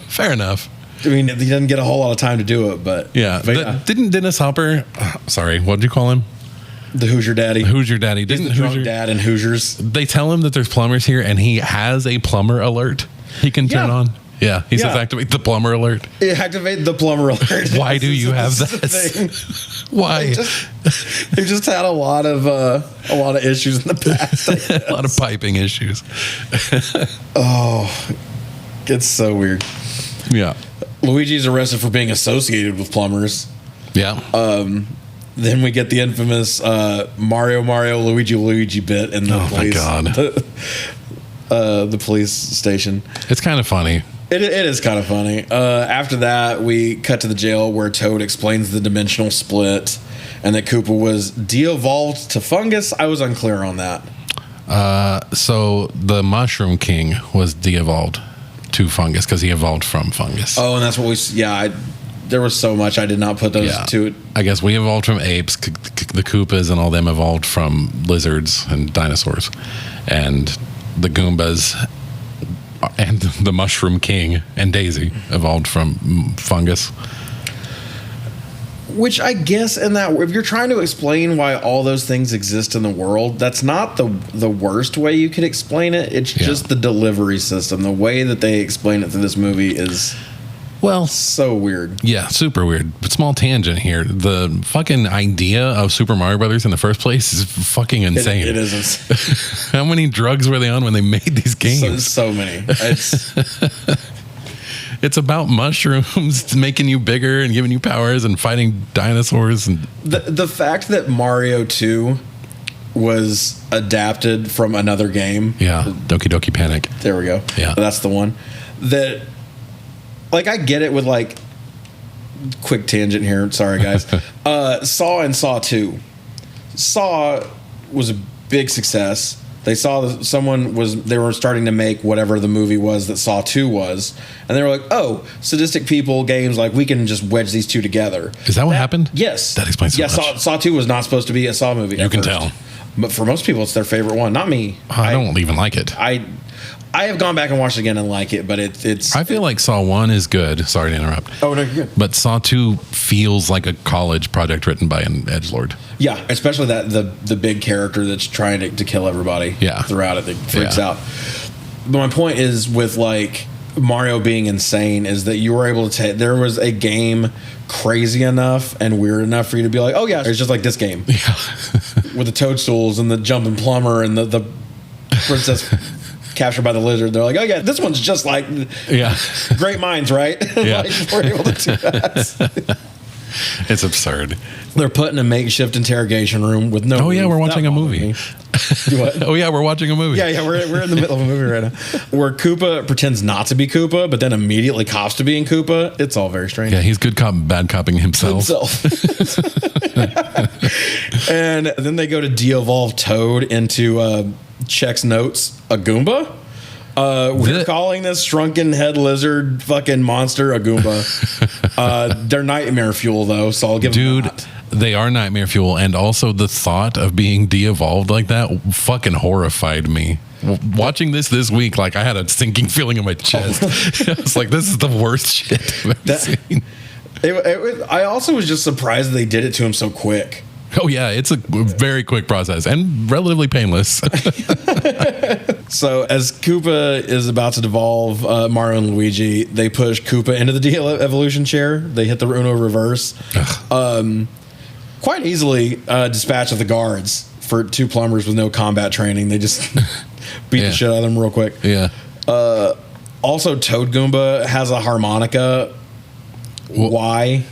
fair enough. I mean, he doesn't get a whole lot of time to do it, but... Yeah. Didn't Dennis Hopper... sorry, what did you call him? The Hoosier Daddy. Hoosier Daddy. Didn't the drunk dad in Hoosiers. They tell him that there's plumbers here, and he has a plumber alert he can turn on. Yeah, he says activate the plumber alert. Activate the plumber alert. Why do you have that? Why? They've just had a lot of issues in the past. A lot of piping issues. Oh, it's so weird. Yeah. Luigi's arrested for being associated with plumbers. Yeah. Then we get the infamous Mario Luigi bit in the police. The police station. It's kind of funny. It is kind of funny. After that, we cut to the jail where Toad explains the dimensional split and that Koopa was de-evolved to fungus. I was unclear on that. So the Mushroom King was de-evolved to fungus because he evolved from fungus. Oh, and that's what we... Yeah, there was so much I did not put those to it. I guess we evolved from apes. The Koopas and all them evolved from lizards and dinosaurs. And the Goombas and the Mushroom King and Daisy evolved from fungus. Which I guess in that, if you're trying to explain why all those things exist in the world, that's not the worst way you could explain it. It's just the delivery system. The way that they explain it through this movie is... Well, so weird. Yeah, super weird. But small tangent here. The fucking idea of Super Mario Brothers in the first place is fucking insane. It is insane. How many drugs were they on when they made these games? So many. It's about mushrooms making you bigger and giving you powers and fighting dinosaurs. And the fact that Mario 2 was adapted from another game. Yeah, Doki Doki Panic. There we go. Yeah. That's the one. That... Like, I get it with, like, quick tangent here. Sorry, guys. Saw and Saw 2. Saw was a big success. They saw that they were starting to make whatever the movie was that Saw 2 was. And they were like, oh, sadistic people, games, like, we can just wedge these two together. Is that what happened? Yes. That explains so much. Saw 2 was not supposed to be a Saw movie. You can tell. But for most people, it's their favorite one. Not me. I don't even like it. I have gone back and watched it again and like it, but it's... I feel like Saw 1 is good. Sorry to interrupt. Oh, no, you're good. But Saw 2 feels like a college project written by an edgelord. Yeah, especially that the big character that's trying to kill everybody throughout it that freaks out. But my point is with, like, Mario being insane is that you were able to take, there was a game crazy enough and weird enough for you to be like, oh yeah, it's just like this game. Yeah. With the toadstools and the jumping plumber and the princess captured by the lizard. They're like, oh yeah, this one's just like Great Minds, right? Yeah. Like, we're able to do that. It's absurd. They're put in a makeshift interrogation room with no. Oh yeah, roof. we're watching That a bothered movie. me. What? Oh yeah, we're watching a movie. Yeah, we're in the middle of a movie right now where Koopa pretends not to be Koopa, but then immediately cops to being Koopa. It's all very strange. Yeah, he's good cop, bad copping himself. And then they go to de-evolve Toad into Check's notes, a Goomba. We're calling this shrunken head lizard fucking monster a Goomba. They're nightmare fuel though, so I'll give them that. They are nightmare fuel, and also the thought of being de-evolved like that fucking horrified me. Watching this week, like I had a sinking feeling in my chest. I was like, this is the worst shit I've ever seen. I also was just surprised that they did it to him so quick. Oh yeah, it's a very quick process and relatively painless. So as Koopa is about to devolve Mario and Luigi, they push Koopa into the de-evolution chair. They hit the Uno reverse. Quite easily dispatch of the guards for two plumbers with no combat training. They just beat the shit out of them real quick. Yeah. Also, Toad Goomba has a harmonica. Why?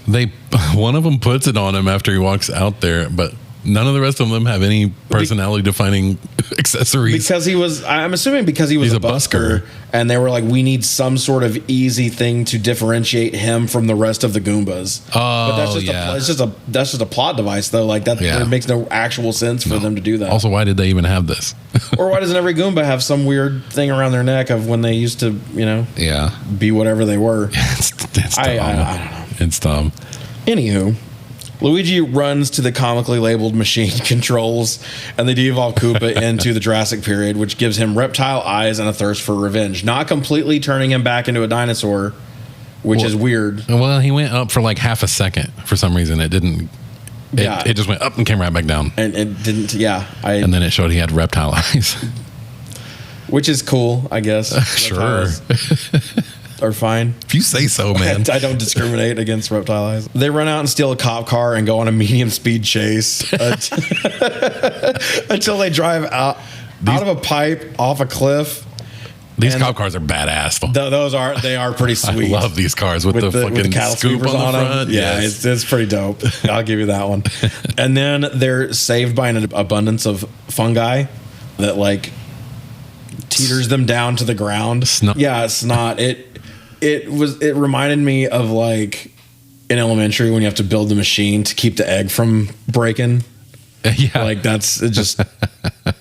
One of them puts it on him after he walks out there, but none of the rest of them have any personality defining accessories. Because I'm assuming because he was a busker, and they were like, we need some sort of easy thing to differentiate him from the rest of the Goombas. Oh, but that's just a plot device though. Like that, it makes no actual sense for them to do that. Also, why did they even have this? Or why doesn't every Goomba have some weird thing around their neck of when they used to, be whatever they were? It's dumb. I don't know. It's dumb. Anywho, Luigi runs to the comically labeled machine controls, and they de-evolve Koopa into the Jurassic period, which gives him reptile eyes and a thirst for revenge. Not completely turning him back into a dinosaur, which is weird. Well, he went up for like half a second for some reason. It didn't. It just went up and came right back down. And it didn't. And then it showed he had reptile eyes, which is cool, I guess. Sure. Are fine. If you say so, man. I don't discriminate against reptile eyes. They run out and steal a cop car and go on a medium speed chase until they drive out of a pipe off a cliff. These cop cars are badass. They are pretty sweet. I love these cars with the fucking cattle scoop on the front. Yeah, it's pretty dope. I'll give you that one. And then they're saved by an abundance of fungi that like teeters them down to the ground. Snot. Yeah, snot. It reminded me of like in elementary when you have to build the machine to keep the egg from breaking. Yeah. Like that's just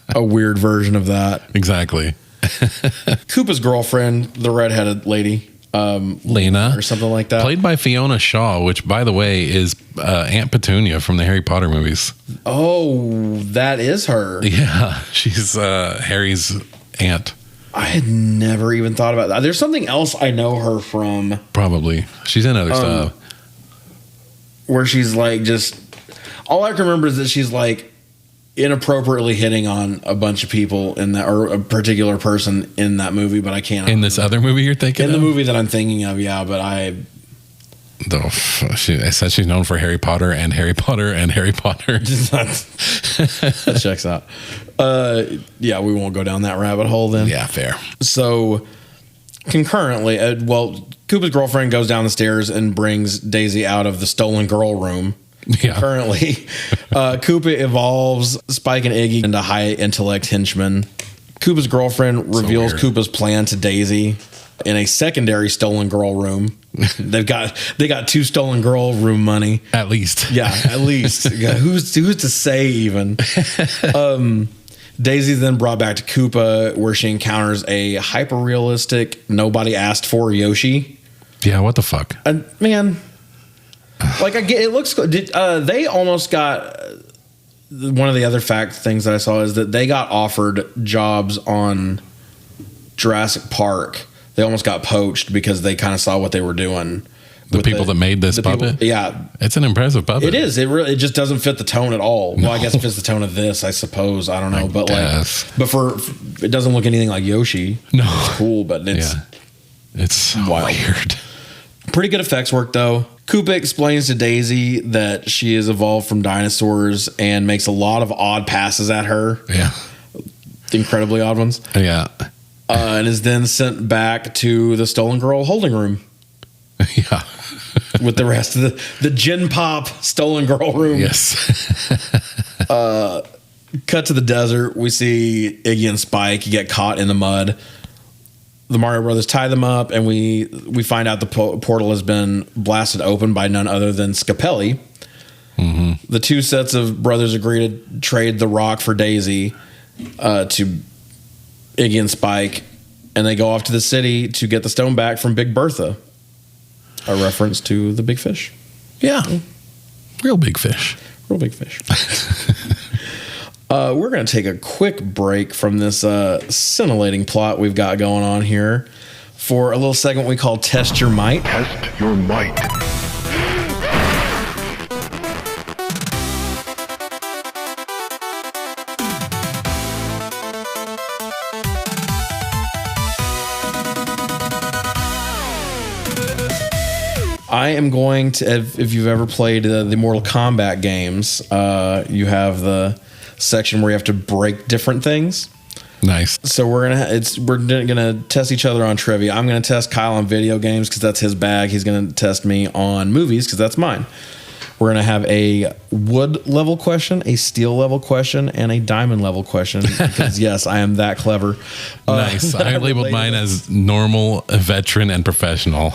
a weird version of that. Exactly. Koopa's girlfriend, the redheaded lady, Lena or something like that, played by Fiona Shaw, which by the way is Aunt Petunia from the Harry Potter movies. Oh, that is her. Yeah, she's Harry's aunt. I had never even thought about that. There's something else I know her from. Probably. She's in other stuff. Where she's like just... All I can remember is that she's like inappropriately hitting on a bunch of people in that, or a particular person in that movie, but I can't... In this other movie you're thinking of? In the movie that I'm thinking of, yeah, but I said she's known for Harry Potter and Harry Potter and Harry Potter. That checks out. Yeah, we won't go down that rabbit hole then. Yeah, fair. So concurrently, Koopa's girlfriend goes down the stairs and brings Daisy out of the stolen girl room. Yeah. Currently, Koopa evolves Spike and Iggy into high intellect henchmen. Koopa's girlfriend reveals Koopa's plan to Daisy in a secondary stolen girl room. They got two stolen girl room money at least. Yeah, at least. Who's to say even? Daisy then brought back to Koopa, where she encounters a hyper realistic, nobody asked for Yoshi. Yeah, what the fuck? Man, like I get it looks good. They almost got one of the other things that I saw is that they got offered jobs on Jurassic Park. They almost got poached because they kind of saw what they were doing. The people that made this puppet? Yeah. It's an impressive puppet. It is. It just doesn't fit the tone at all. No. Well, I guess it fits the tone of this, I suppose. I don't know. But it doesn't look anything like Yoshi. No. It's cool, but it's It's Wild. weird. Pretty good effects work, though. Koopa explains to Daisy that she is evolved from dinosaurs and makes a lot of odd passes at her. Yeah. Incredibly odd ones. Yeah. And is then sent back to the Stolen Girl holding room Yeah. with the rest of the Gen Pop Stolen Girl room. Yes. Cut to the desert. We see Iggy and Spike get caught in the mud. The Mario Brothers tie them up, and we find out the portal has been blasted open by none other than Scapelli. Mm-hmm. The two sets of brothers agree to trade the rock for Daisy to Iggy and Spike, and they go off to the city to get the stone back from Big Bertha. A reference to the big fish. Yeah. Real big fish. Real big fish. We're going to take a quick break from this scintillating plot we've got going on here for a little segment we call Test Your Might. Test your might. I am going to, if you've ever played the Mortal Kombat games, you have the section where you have to break different things. Nice. So we're gonna test each other on trivia. I'm gonna test Kyle on video games because that's his bag. He's gonna test me on movies because that's mine. We're gonna have a wood level question, a steel level question, and a diamond level question. Because yes, I am that clever. Nice. I labeled mine as normal, veteran, and professional.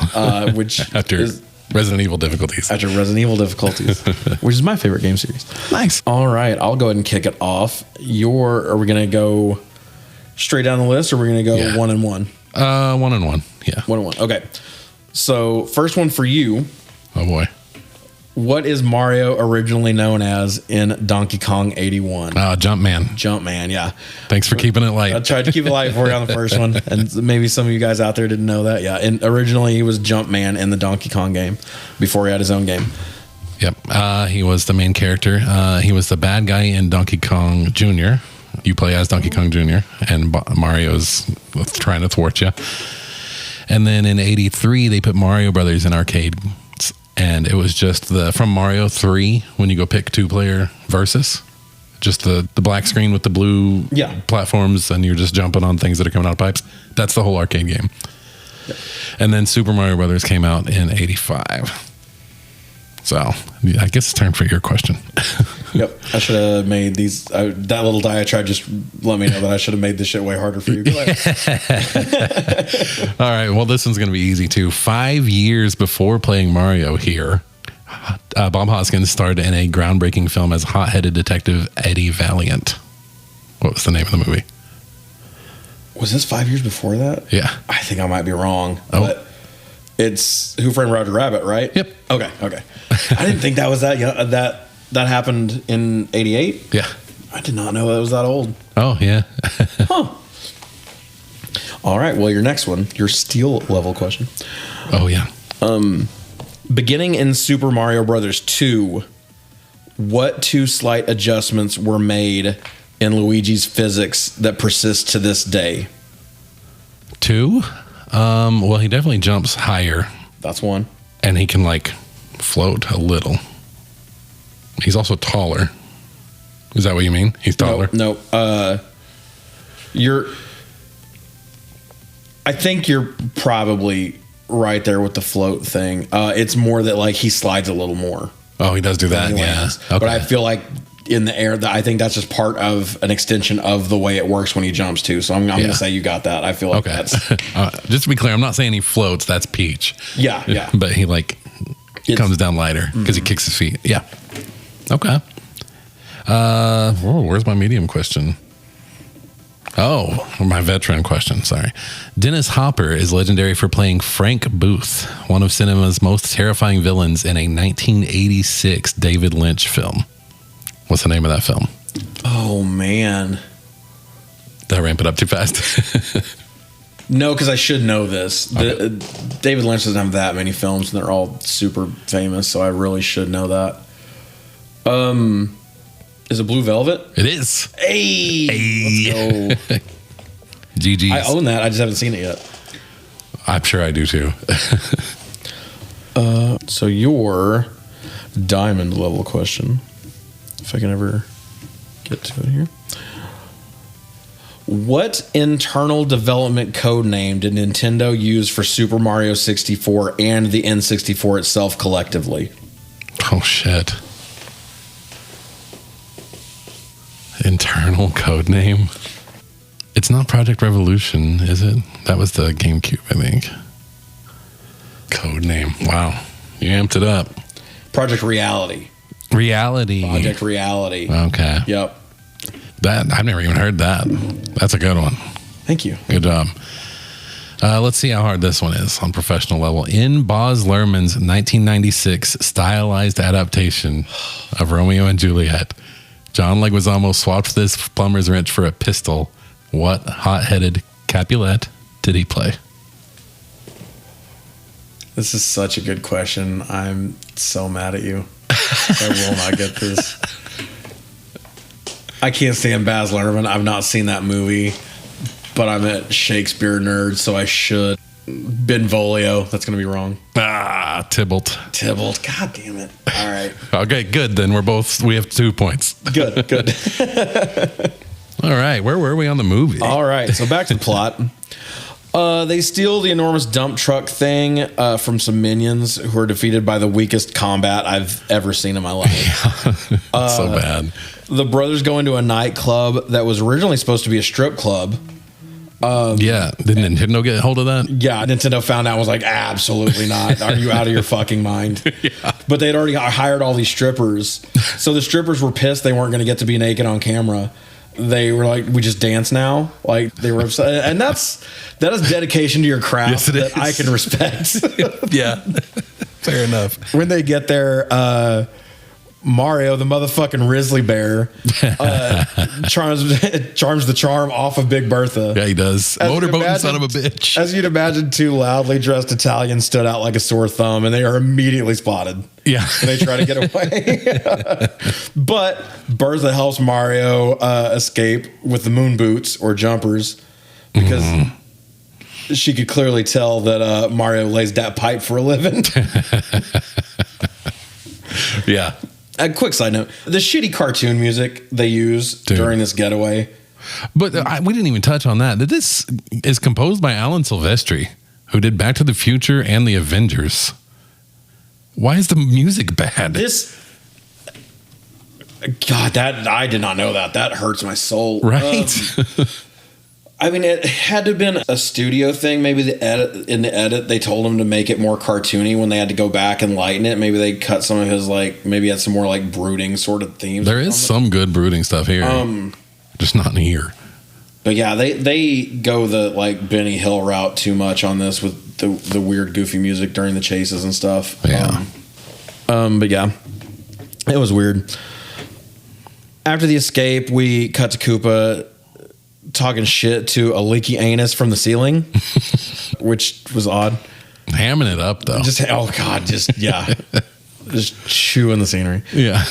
Which after is, Resident Evil difficulties. After Resident Evil difficulties, which is my favorite game series. Nice. All right, I'll go ahead and kick it off. Are we gonna go straight down the list, or are we gonna go 1 and 1? 1 and 1. Yeah. 1 and 1. Okay. So first one for you. Oh boy. What is Mario originally known as in Donkey Kong 81? Jumpman. Jumpman, yeah. Thanks for keeping it light. I tried to keep it light for you on the first one, and maybe some of you guys out there didn't know that. Yeah, and originally he was Jumpman in the Donkey Kong game before he had his own game. Yep. He was the main character. He was the bad guy in Donkey Kong Jr. You play as Donkey Kong Jr. and Mario's trying to thwart you. And then in 83, they put Mario Brothers in arcade. And it was just from Mario 3, when you go pick 2-player versus, just the black screen with the blue platforms, and you're just jumping on things that are coming out of pipes. That's the whole arcade game. Yep. And then Super Mario Brothers came out in 85. So I guess it's time for your question. Yep. I should have made these. That little diatribe just let me know that I should have made this shit way harder for you. Go ahead. All right. Well, this one's going to be easy too. 5 years before playing Mario here, Bob Hoskins starred in a groundbreaking film as hot-headed detective Eddie Valiant. What was the name of the movie? Was this 5 years before that? Yeah. I think I might be wrong. But it's Who Framed Roger Rabbit, right? Yep. Okay. I didn't think that was that happened in 88. Yeah. I did not know it was that old. Oh, yeah. Huh. All right. Well, your next one, your steel level question. Oh, yeah. Beginning in Super Mario Brothers 2, what 2 slight adjustments were made in Luigi's physics that persist to this day? 2? Well, he definitely jumps higher. That's 1. And he can, float a little. He's also taller. Is that what you mean? He's taller? No. I think you're probably right there with the float thing. It's more that, he slides a little more. Oh, he does do that, yeah. Okay. But I feel like in the air, I think that's just part of an extension of the way it works when he jumps too. So I'm going to say you got that. I feel like that's just to be clear, I'm not saying he floats. That's Peach. Yeah. But he comes down lighter because he kicks his feet. Yeah. Okay. Where's my medium question? Oh, my veteran question. Sorry. Dennis Hopper is legendary for playing Frank Booth, one of cinema's most terrifying villains in a 1986 David Lynch film. What's the name of that film? Oh, man. Did I ramp it up too fast? No, because I should know this. Okay. David Lynch doesn't have that many films, and they're all super famous, so I really should know that. Is it Blue Velvet? It is. Hey. Let's go. GG's. I own that. I just haven't seen it yet. I'm sure I do too. So your diamond level question, if I can ever get to it here. What internal development code name did Nintendo use for Super Mario 64 and the N64 itself collectively? Oh, shit. Internal code name? It's not Project Revolution, is it? That was the GameCube, I think. Code name. Wow. You amped it up. Project Reality. Project Reality. Okay. Yep. That I've never even heard that. That's a good one. Thank you. Good job. Let's see how hard this one is on professional level. In Baz Luhrmann's 1996 stylized adaptation of Romeo and Juliet, John Leguizamo swapped this plumber's wrench for a pistol. What hot-headed Capulet did he play? This is such a good question. I'm so mad at you. I will not get this. I can't stand Baz Luhrmann. I've not seen that movie, but I'm a Shakespeare nerd, so I should. Benvolio. That's going to be wrong. Tybalt. God damn it. All right. Okay, good. Then we have 2 points. Good. All right. Where were we on the movie? All right. So back to the plot. They steal the enormous dump truck thing from some minions who are defeated by the weakest combat I've ever seen in my life. So bad. The brothers go into a nightclub that was originally supposed to be a strip club. Yeah. Did Nintendo get a hold of that? Yeah, Nintendo found out and was like, absolutely not. Are you out of your fucking mind? Yeah. But they'd already hired all these strippers. So the strippers were pissed they weren't going to get to be naked on camera. They were like, we just dance now. Like, they were upset. And that is dedication to your craft. Yes, it that is. I can respect. Yeah. Fair enough. When they get there, Mario, the motherfucking Grizzly Bear, charms the charm off of Big Bertha. Yeah, he does. Motorboating son of a bitch. As you'd imagine, two loudly dressed Italians stood out like a sore thumb, and they are immediately spotted. Yeah. And they try to get away. But Bertha helps Mario escape with the moon boots or jumpers because she could clearly tell that Mario lays that pipe for a living. Yeah. A quick side note, the shitty cartoon music they use during this getaway. But we didn't even touch on that. This is composed by Alan Silvestri, who did Back to the Future and The Avengers. Why is the music bad? God, that I did not know that. That hurts my soul. Right? I mean, it had to have been a studio thing. Maybe in the edit, they told him to make it more cartoony when they had to go back and lighten it. Maybe they cut some of his, maybe had some more, brooding sort of themes. There is some good brooding stuff here. Just not in here. But yeah, they go the, Benny Hill route too much on this with the weird, goofy music during the chases and stuff. Yeah. But yeah, it was weird. After the escape, we cut to Koopa talking shit to a leaky anus from the ceiling, which was odd. Hamming it up, though. Just chewing the scenery. Yeah.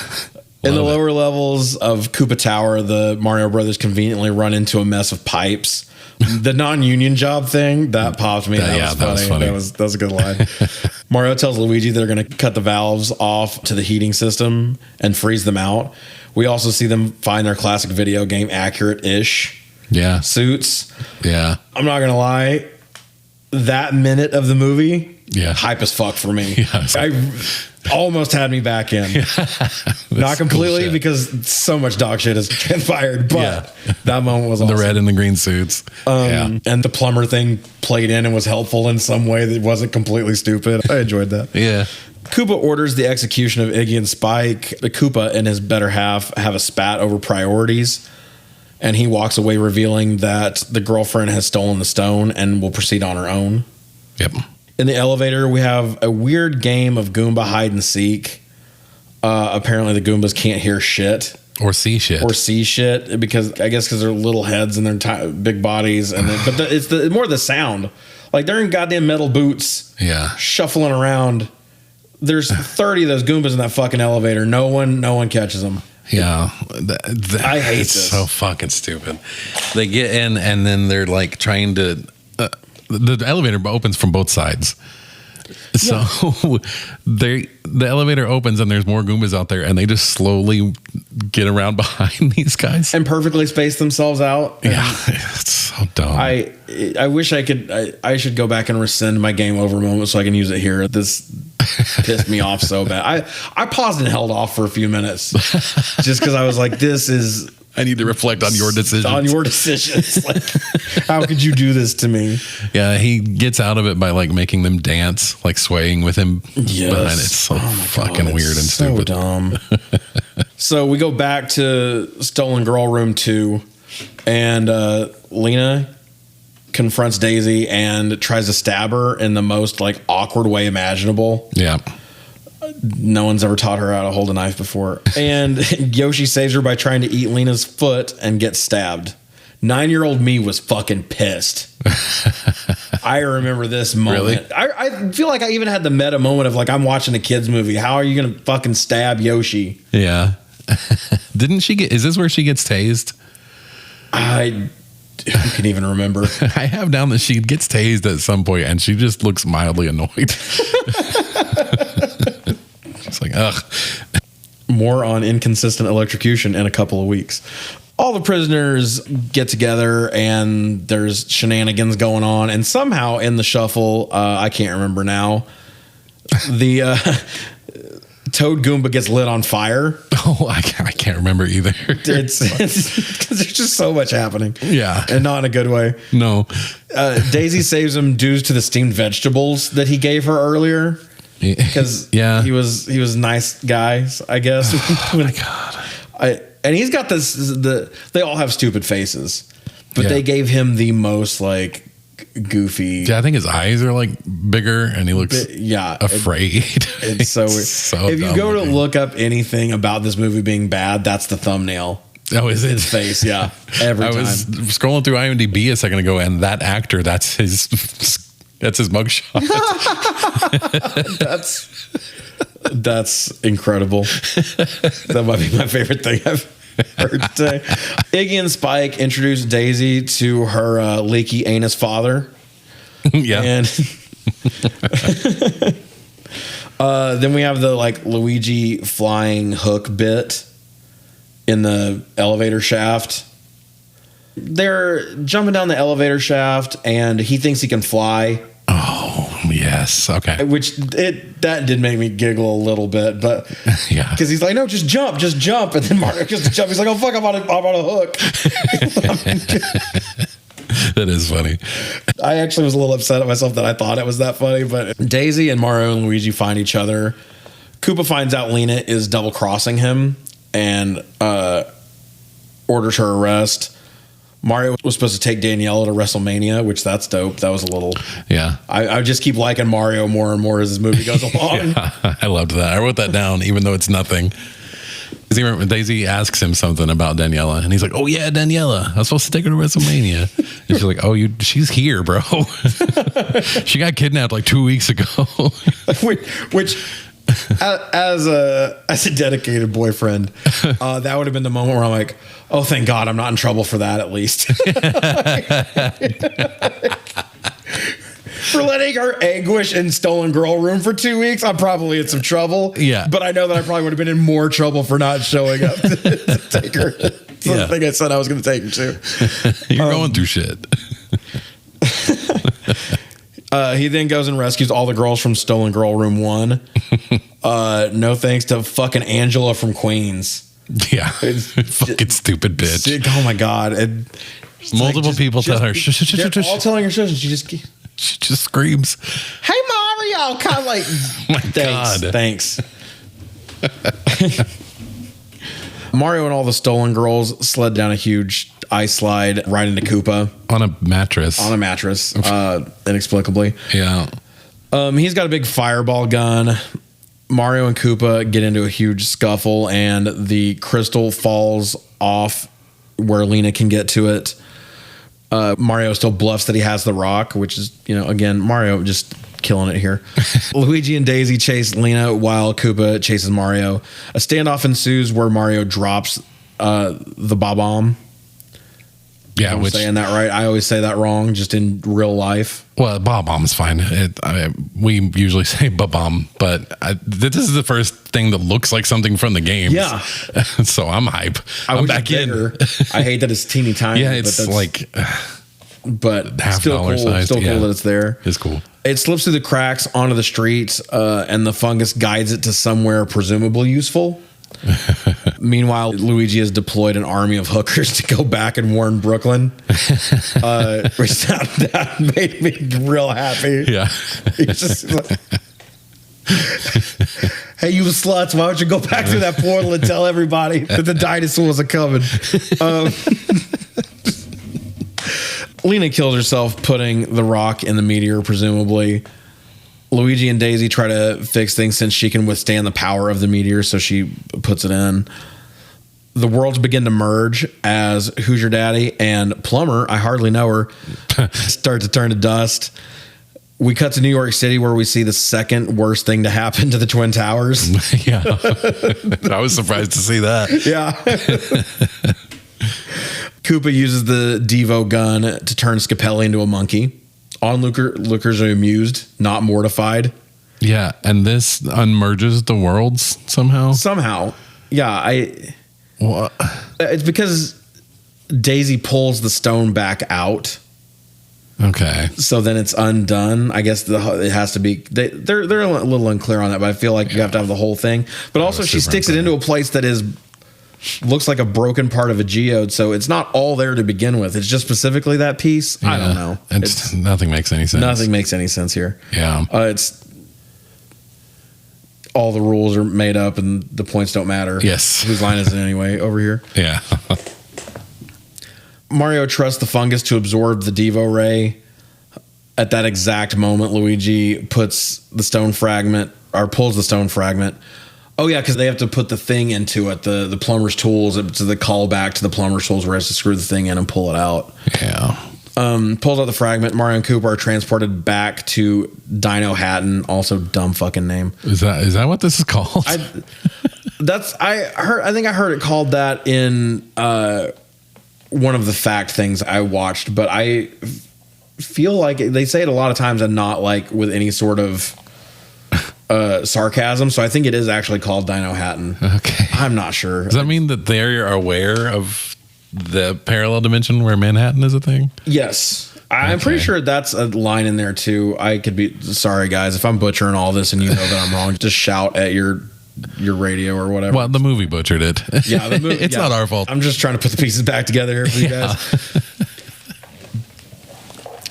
In the lower levels of Koopa Tower, the Mario Brothers conveniently run into a mess of pipes. The non-union job thing, that popped me. That was funny. That was a good line. Mario tells Luigi they're going to cut the valves off to the heating system and freeze them out. We also see them find their classic video game accurate-ish suits. Yeah. I'm not going to lie. That minute of the movie, hype as fuck for me. Yeah, I almost had me back in. Not completely because so much dog shit has transpired, but that moment was awesome. The red and the green suits. And the plumber thing played in and was helpful in some way that wasn't completely stupid. I enjoyed that. Yeah. Koopa orders the execution of Iggy and Spike. The Koopa and his better half have a spat over priorities, and he walks away revealing that the girlfriend has stolen the stone and will proceed on her own. Yep. In the elevator, we have a weird game of Goomba hide and seek. Apparently, the Goombas can't hear shit. Or see shit. Because they're little heads and they're big bodies. But it's more the sound. They're in goddamn metal boots. Yeah. Shuffling around. There's 30 of those Goombas in that fucking elevator. No one catches them. Yeah. I hate it's this. so fucking stupid. They get in and then they're trying to the elevator opens from both sides. So the elevator opens and there's more Goombas out there, and they just slowly get around behind these guys and perfectly space themselves out. Yeah, it's so dumb. I wish I could. I should go back and rescind my game over moment so I can use it here. This pissed me off so bad. I paused and held off for a few minutes just because I was like, this is. I need to reflect on your decisions. On your decisions. Like, how could you do this to me? Yeah, he gets out of it by like making them dance, like swaying with him. Yes. But it's so fucking weird and so stupid. Dumb. So we go back to Stolen Girl Room 2, and Lena confronts Daisy and tries to stab her in the most like awkward way imaginable. Yeah. No one's ever taught her how to hold a knife before. And Yoshi saves her by trying to eat Lena's foot and gets stabbed. 9-year-old me was fucking pissed. I remember this moment. Really? I feel like I even had the meta moment of like, I'm watching a kid's movie. How are you going to fucking stab Yoshi? Yeah. Didn't she get, is this where she gets tased? Who can even remember? I have down that she gets tased at some point and she just looks mildly annoyed. It's like, ugh. More on inconsistent electrocution in a couple of weeks. All the prisoners get together and there's shenanigans going on. And somehow in the shuffle, I can't remember now, the Toad Goomba gets lit on fire. Oh, I can't remember either. It's because there's just so much happening. Yeah. And not in a good way. No. Daisy saves him due to the steamed vegetables that he gave her earlier. Because he was nice guys, I guess. Oh my God. And he's got this. They all have stupid faces, but they gave him the most like goofy. Yeah, I think his eyes are like bigger, and he looks afraid. It's so weird. So if you go to look up anything about this movie being bad, that's the thumbnail. Oh, is it? His face? Yeah, every time. I was scrolling through IMDb a second ago, and that actor, that's his mugshot. That's incredible. That might be my favorite thing I've heard today. Iggy and Spike introduce Daisy to her leaky anus father. Yeah. And then we have the like Luigi flying hook bit in the elevator shaft. They're jumping down the elevator shaft and he thinks he can fly. Oh, yes. Okay. That did make me giggle a little bit, but yeah. Because he's like, no, just jump. And then Mario just jump. He's like, oh fuck, I'm on a hook. That is funny. I actually was a little upset at myself that I thought it was that funny, but Daisy and Mario and Luigi find each other. Koopa finds out Lena is double crossing him and orders her arrest. Mario was supposed to take Daniela to WrestleMania, which that's dope. That was a little... Yeah. I just keep liking Mario more and more as this movie goes along. Yeah, I loved that. I wrote that down, even though it's nothing. Daisy asks him something about Daniela, and he's like, oh, yeah, Daniela. I was supposed to take her to WrestleMania. And she's like, oh, she's here, bro. She got kidnapped like 2 weeks ago. Which as a dedicated boyfriend, that would have been the moment where I'm like, oh, thank God I'm not in trouble for that, at least. For letting her anguish in Stolen Girl Room for 2 weeks, I'm probably in some trouble. Yeah. But I know that I probably would have been in more trouble for not showing up to take her. That's the thing I said I was going to take her to. You're going through shit. He then goes and rescues all the girls from Stolen Girl Room 1. No thanks to fucking Angela from Queens. Yeah. Fucking stupid bitch. Oh my God. Multiple people tell her. They're all telling her shush, and she just screams, hey Mario, kind of like, oh my God. Thanks. Mario and all the stolen girls sled down a huge ice slide right into Koopa. On a mattress, inexplicably. Yeah. He's got a big fireball gun. Mario and Koopa get into a huge scuffle, and the crystal falls off where Lena can get to it. Mario still bluffs that he has the rock, which is, again, Mario just killing it here. Luigi and Daisy chase Lena while Koopa chases Mario. A standoff ensues where Mario drops the bomb. Yeah, I'm saying that right. I always say that wrong, just in real life. Well, bomb's fine. We usually say bomb, but this is the first thing that looks like something from the game. Yeah. So I'm hype. I'm back in. I hate that it's teeny tiny. Yeah, it's but half still dollar cool. size. Still cool that it's there. It's cool. It slips through the cracks onto the streets, and the fungus guides it to somewhere presumably useful. Meanwhile, Luigi has deployed an army of hookers to go back and warn Brooklyn. Which that made me real happy. Yeah. He's just like, hey, you sluts, why don't you go back through that portal and tell everybody that the dinosaurs are coming? Lena kills herself putting the rock in the meteor, presumably. Luigi and Daisy try to fix things since she can withstand the power of the meteor, so she puts it in. The worlds begin to merge as Who's Your Daddy and Plumber, I hardly know her, start to turn to dust. We cut to New York City, where we see the second worst thing to happen to the Twin Towers. Yeah. I was surprised to see that. Yeah. Koopa uses the Devo gun to turn Scapelli into a monkey. Onlookers are amused, not mortified. Yeah, and this unmerges the worlds somehow. Yeah, What? It's because Daisy pulls the stone back out. Okay. So then it's undone. I guess it has to be. They're a little unclear on that, but I feel like you have to have the whole thing. But also, she sticks it into a place that looks like a broken part of a geode, so it's not all there to begin with. It's just specifically that piece. Yeah, I don't know. It's nothing makes any sense. Nothing makes any sense here. Yeah. It's all the rules are made up and the points don't matter. Yes. Whose line is it anyway over here? Yeah. Mario trusts the fungus to absorb the Devo ray. At that exact moment, Luigi puts the stone fragment, or pulls the stone fragment. Oh, yeah, because they have to put the thing into it, the plumber's tools. It's the callback to the plumber's tools where it has to screw the thing in and pull it out. Yeah. Pulls out the fragment. Mario and Koopa are transported back to Dinohattan. Also, dumb fucking name. Is that what this is called? I think I heard it called that in one of the fact things I watched, but I feel like they say it a lot of times and not like with any sort of sarcasm, so I think it is actually called Dinohattan. Okay. I'm not sure. Does that mean that they're aware of the parallel dimension where Manhattan is a thing? Yes. I'm pretty sure that's a line in there too. I could be sorry, guys, if I'm butchering all this and you know that I'm wrong. Just shout at your radio or whatever. Well, the movie butchered it. Yeah, the movie, it's not our fault. I'm just trying to put the pieces back together here for you guys.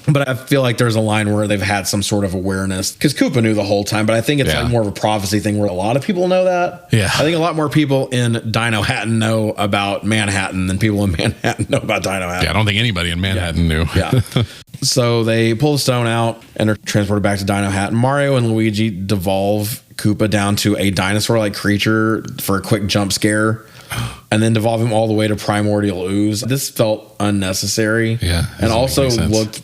But I feel like there's a line where they've had some sort of awareness, because Koopa knew the whole time, but I think it's like more of a prophecy thing where a lot of people know that. Yeah. I think a lot more people in Dinohattan know about Manhattan than people in Manhattan know about Dinohattan. Yeah, I don't think anybody in Manhattan knew. Yeah. So they pull the stone out and are transported back to Dinohattan. Mario and Luigi devolve Koopa down to a dinosaur-like creature for a quick jump scare, and then devolve him all the way to primordial ooze. This felt unnecessary. Yeah. And also looked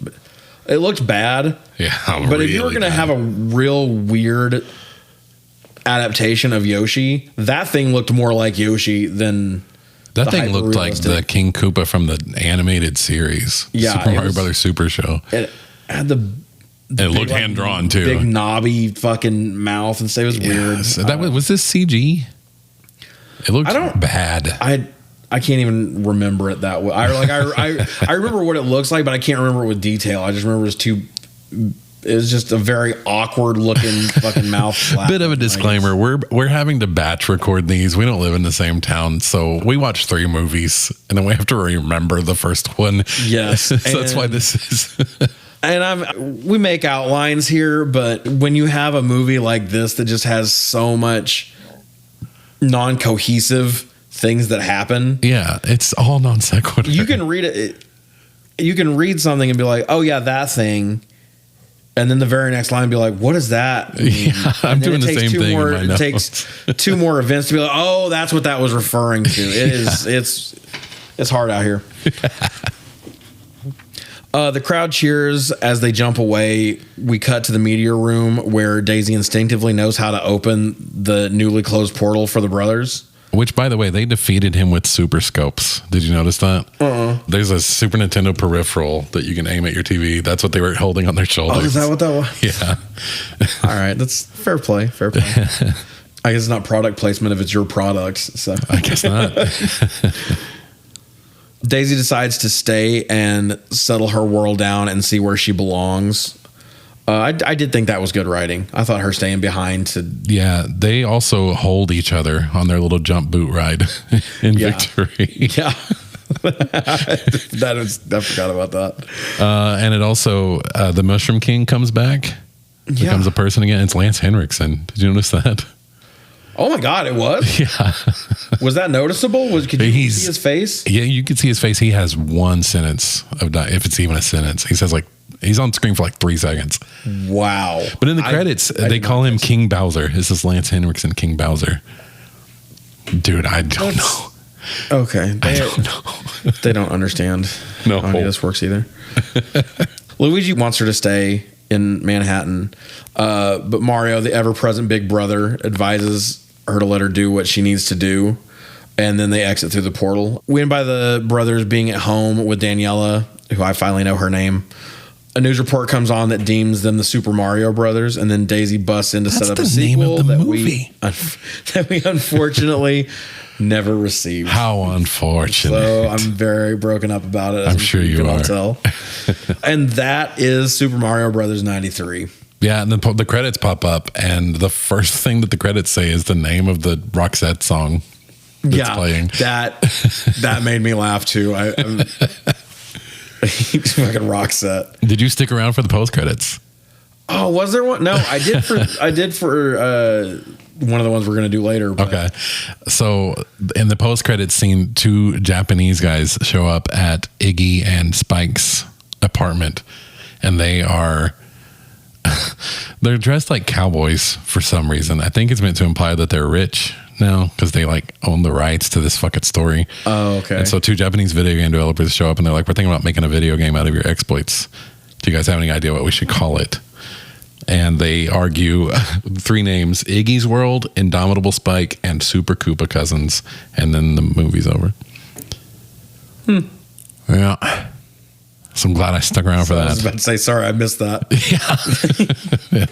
bad. Yeah. But if you were going to have a real weird adaptation of Yoshi, that thing looked more like Yoshi than that thing looked like the King Koopa from the animated series. Yeah, Super Mario Brothers Super Show. It had it looked hand drawn too. Big knobby fucking mouth and stuff. It was weird. So was this CG? It looked bad. I can't even remember it that way. I remember what it looks like, but I can't remember it with detail. I just remember it was just a very awkward looking fucking mouth flap. Bit of a disclaimer: we're having to batch record these. We don't live in the same town, so we watch 3 movies, and then we have to remember the first one. Yes, so that's why this is. And we make outlines here, but when you have a movie like this that just has so much non-cohesive things that happen, it's all non sequitur. You can read it. You can read something and be like, "Oh yeah, that thing." And then the very next line be like, what does that mean? Yeah, I'm doing the same thing. It takes 2 more events to be like, oh, that's what that was referring to. It's hard out here. The crowd cheers as they jump away. We cut to the meteor room where Daisy instinctively knows how to open the newly closed portal for the brothers. Which, by the way, they defeated him with super scopes. Did you notice that? There's a Super Nintendo peripheral that you can aim at your TV. That's what they were holding on their shoulders. Oh, is that what that was? Yeah. All right, that's fair play. Fair play. I guess it's not product placement if it's your products. So I guess not. Daisy decides to stay and settle her world down and see where she belongs. I did think that was good writing. I thought her staying behind to... Yeah, they also hold each other on their little jump boot ride in Victory. Yeah. I forgot about that. And it also, the Mushroom King comes back, becomes a person again. It's Lance Henriksen. Did you notice that? Oh my God, it was? Yeah. Was that noticeable? Could you see his face? Yeah, you could see his face. He has one sentence of if it's even a sentence. He says he's on screen for 3 seconds. Wow. But in the credits, they call him King Bowser. This is Lance Henriksen, King Bowser. Dude, I don't know. Okay. I don't know. They don't understand how this works either. Luigi wants her to stay in Manhattan, but Mario, the ever-present big brother, advises her to let her do what she needs to do, and then they exit through the portal. We end by the brothers being at home with Daniela, who I finally know her name. A news report comes on that deems them the Super Mario Brothers, and then Daisy busts in to set up a sequel that we unfortunately never received. How unfortunate. So I'm very broken up about it. I'm sure you are. Tell. And that is Super Mario Brothers 93. Yeah, and the credits pop up, and the first thing that the credits say is the name of the Roxette song that's playing. That made me laugh too. Fucking Roxette. Did you stick around for the post credits? Oh, was there one? No, I did for one of the ones we're going to do later. But. Okay. So in the post credits scene, 2 Japanese guys show up at Iggy and Spike's apartment, and they're dressed like cowboys for some reason. I think it's meant to imply that they're rich now because they own the rights to this fucking story. Oh, okay. And so 2 Japanese video game developers show up, and they're like, we're thinking about making a video game out of your exploits. Do you guys have any idea what we should call it? And they argue 3 names: Iggy's World, Indomitable Spike, and Super Koopa Cousins. And then the movie's over. Yeah. So I'm glad I stuck around for that. I was about to say, sorry, I missed that. Yeah.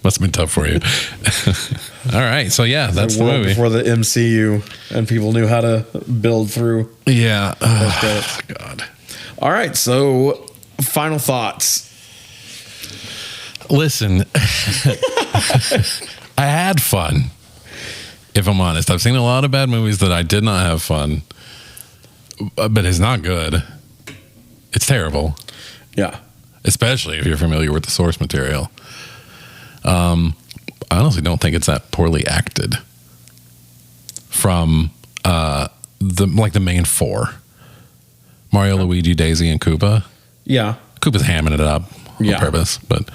Must have been tough for you. All right. So, yeah, that's the movie. Before the MCU and people knew how to build through. Yeah. Oh, God. All right. So, final thoughts. Listen, I had fun, if I'm honest. I've seen a lot of bad movies that I did not have fun, but it's not good. It's terrible. Yeah. Especially if you're familiar with the source material. I honestly don't think it's that poorly acted from the main 4. Mario, Luigi, Daisy, and Koopa. Yeah. Koopa's hamming it up on purpose, but...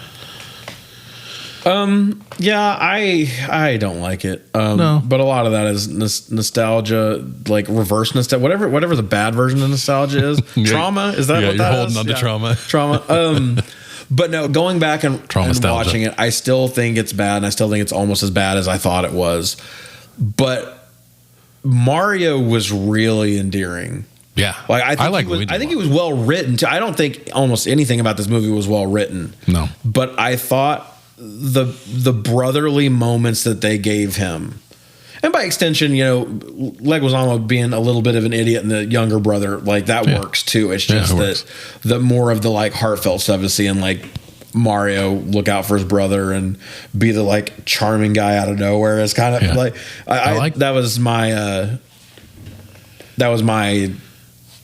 Yeah, I don't like it. No. But a lot of that is nostalgia, reverse nostalgia, whatever the bad version of nostalgia is. Trauma, is that what that is? Yeah, you're holding on to trauma. Trauma. But no, going back and watching it, I still think it's bad, and I still think it's almost as bad as I thought it was. But Mario was really endearing. Yeah. I think he was well written too. I don't think almost anything about this movie was well written. No. But I thought the brotherly moments that they gave him, and by extension, Leguizamo being a little bit of an idiot and the younger brother, that works too. It's just that more of the heartfelt stuff is seeing Mario look out for his brother and be the charming guy out of nowhere is kind of that was my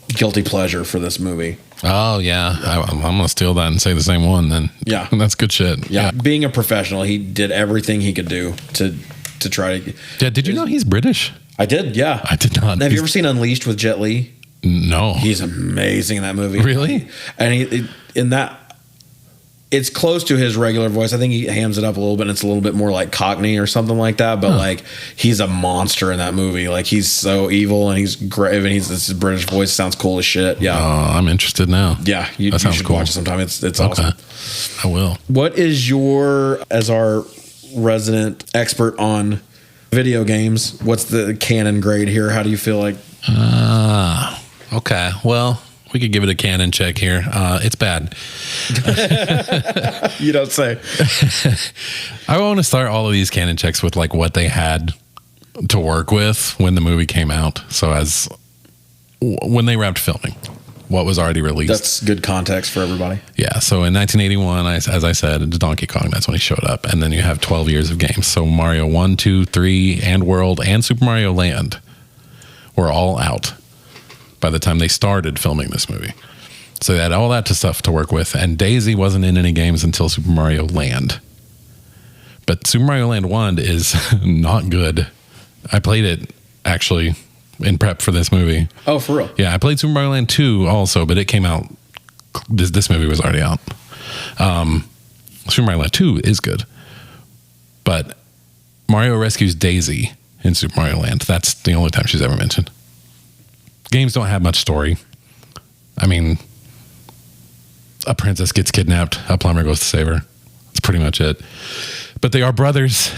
guilty pleasure for this movie. Oh, yeah. I'm going to steal that and say the same one then. Yeah. That's good shit. Yeah. Being a professional, he did everything he could do to try to... Yeah, did you know he's British? I did, yeah. I did not. Have you ever seen Unleashed with Jet Li? No. He's amazing in that movie. Really? And in that... It's close to his regular voice. I think he hams it up a little bit, and it's a little bit more like Cockney or something like that. But he's a monster in that movie. He's so evil, and he's great. And his British voice sounds cool as shit. Yeah, I'm interested now. Yeah, you should cool. Watch it sometime. It's awesome. I will. What is as our resident expert on Video games. What's the canon grade here? How do you feel like? Okay. Well, we could give it a canon check here. It's bad. You don't say. I want to start all of these canon checks with like what they had to work with when the movie came out. So when they wrapped filming, what was already released. That's good context for everybody. Yeah. So in 1981, as I said, it's Donkey Kong. That's when he showed up. And then you have 12 years of games. So Mario 1, 2, 3, and World, and Super Mario Land were all out by the time they started filming this movie. So they had all that stuff to work with. And Daisy wasn't in any games until Super Mario Land. But Super Mario Land 1 is not good. I played it, actually, in prep for this movie. Oh, for real? Yeah, I played Super Mario Land 2 also, but it came out, this movie was already out. Super Mario Land 2 is good. But Mario rescues Daisy in Super Mario Land. That's the only time she's ever mentioned. Games don't have much story. I mean, a princess gets kidnapped, a plumber goes to save her. That's pretty much it. But they are brothers.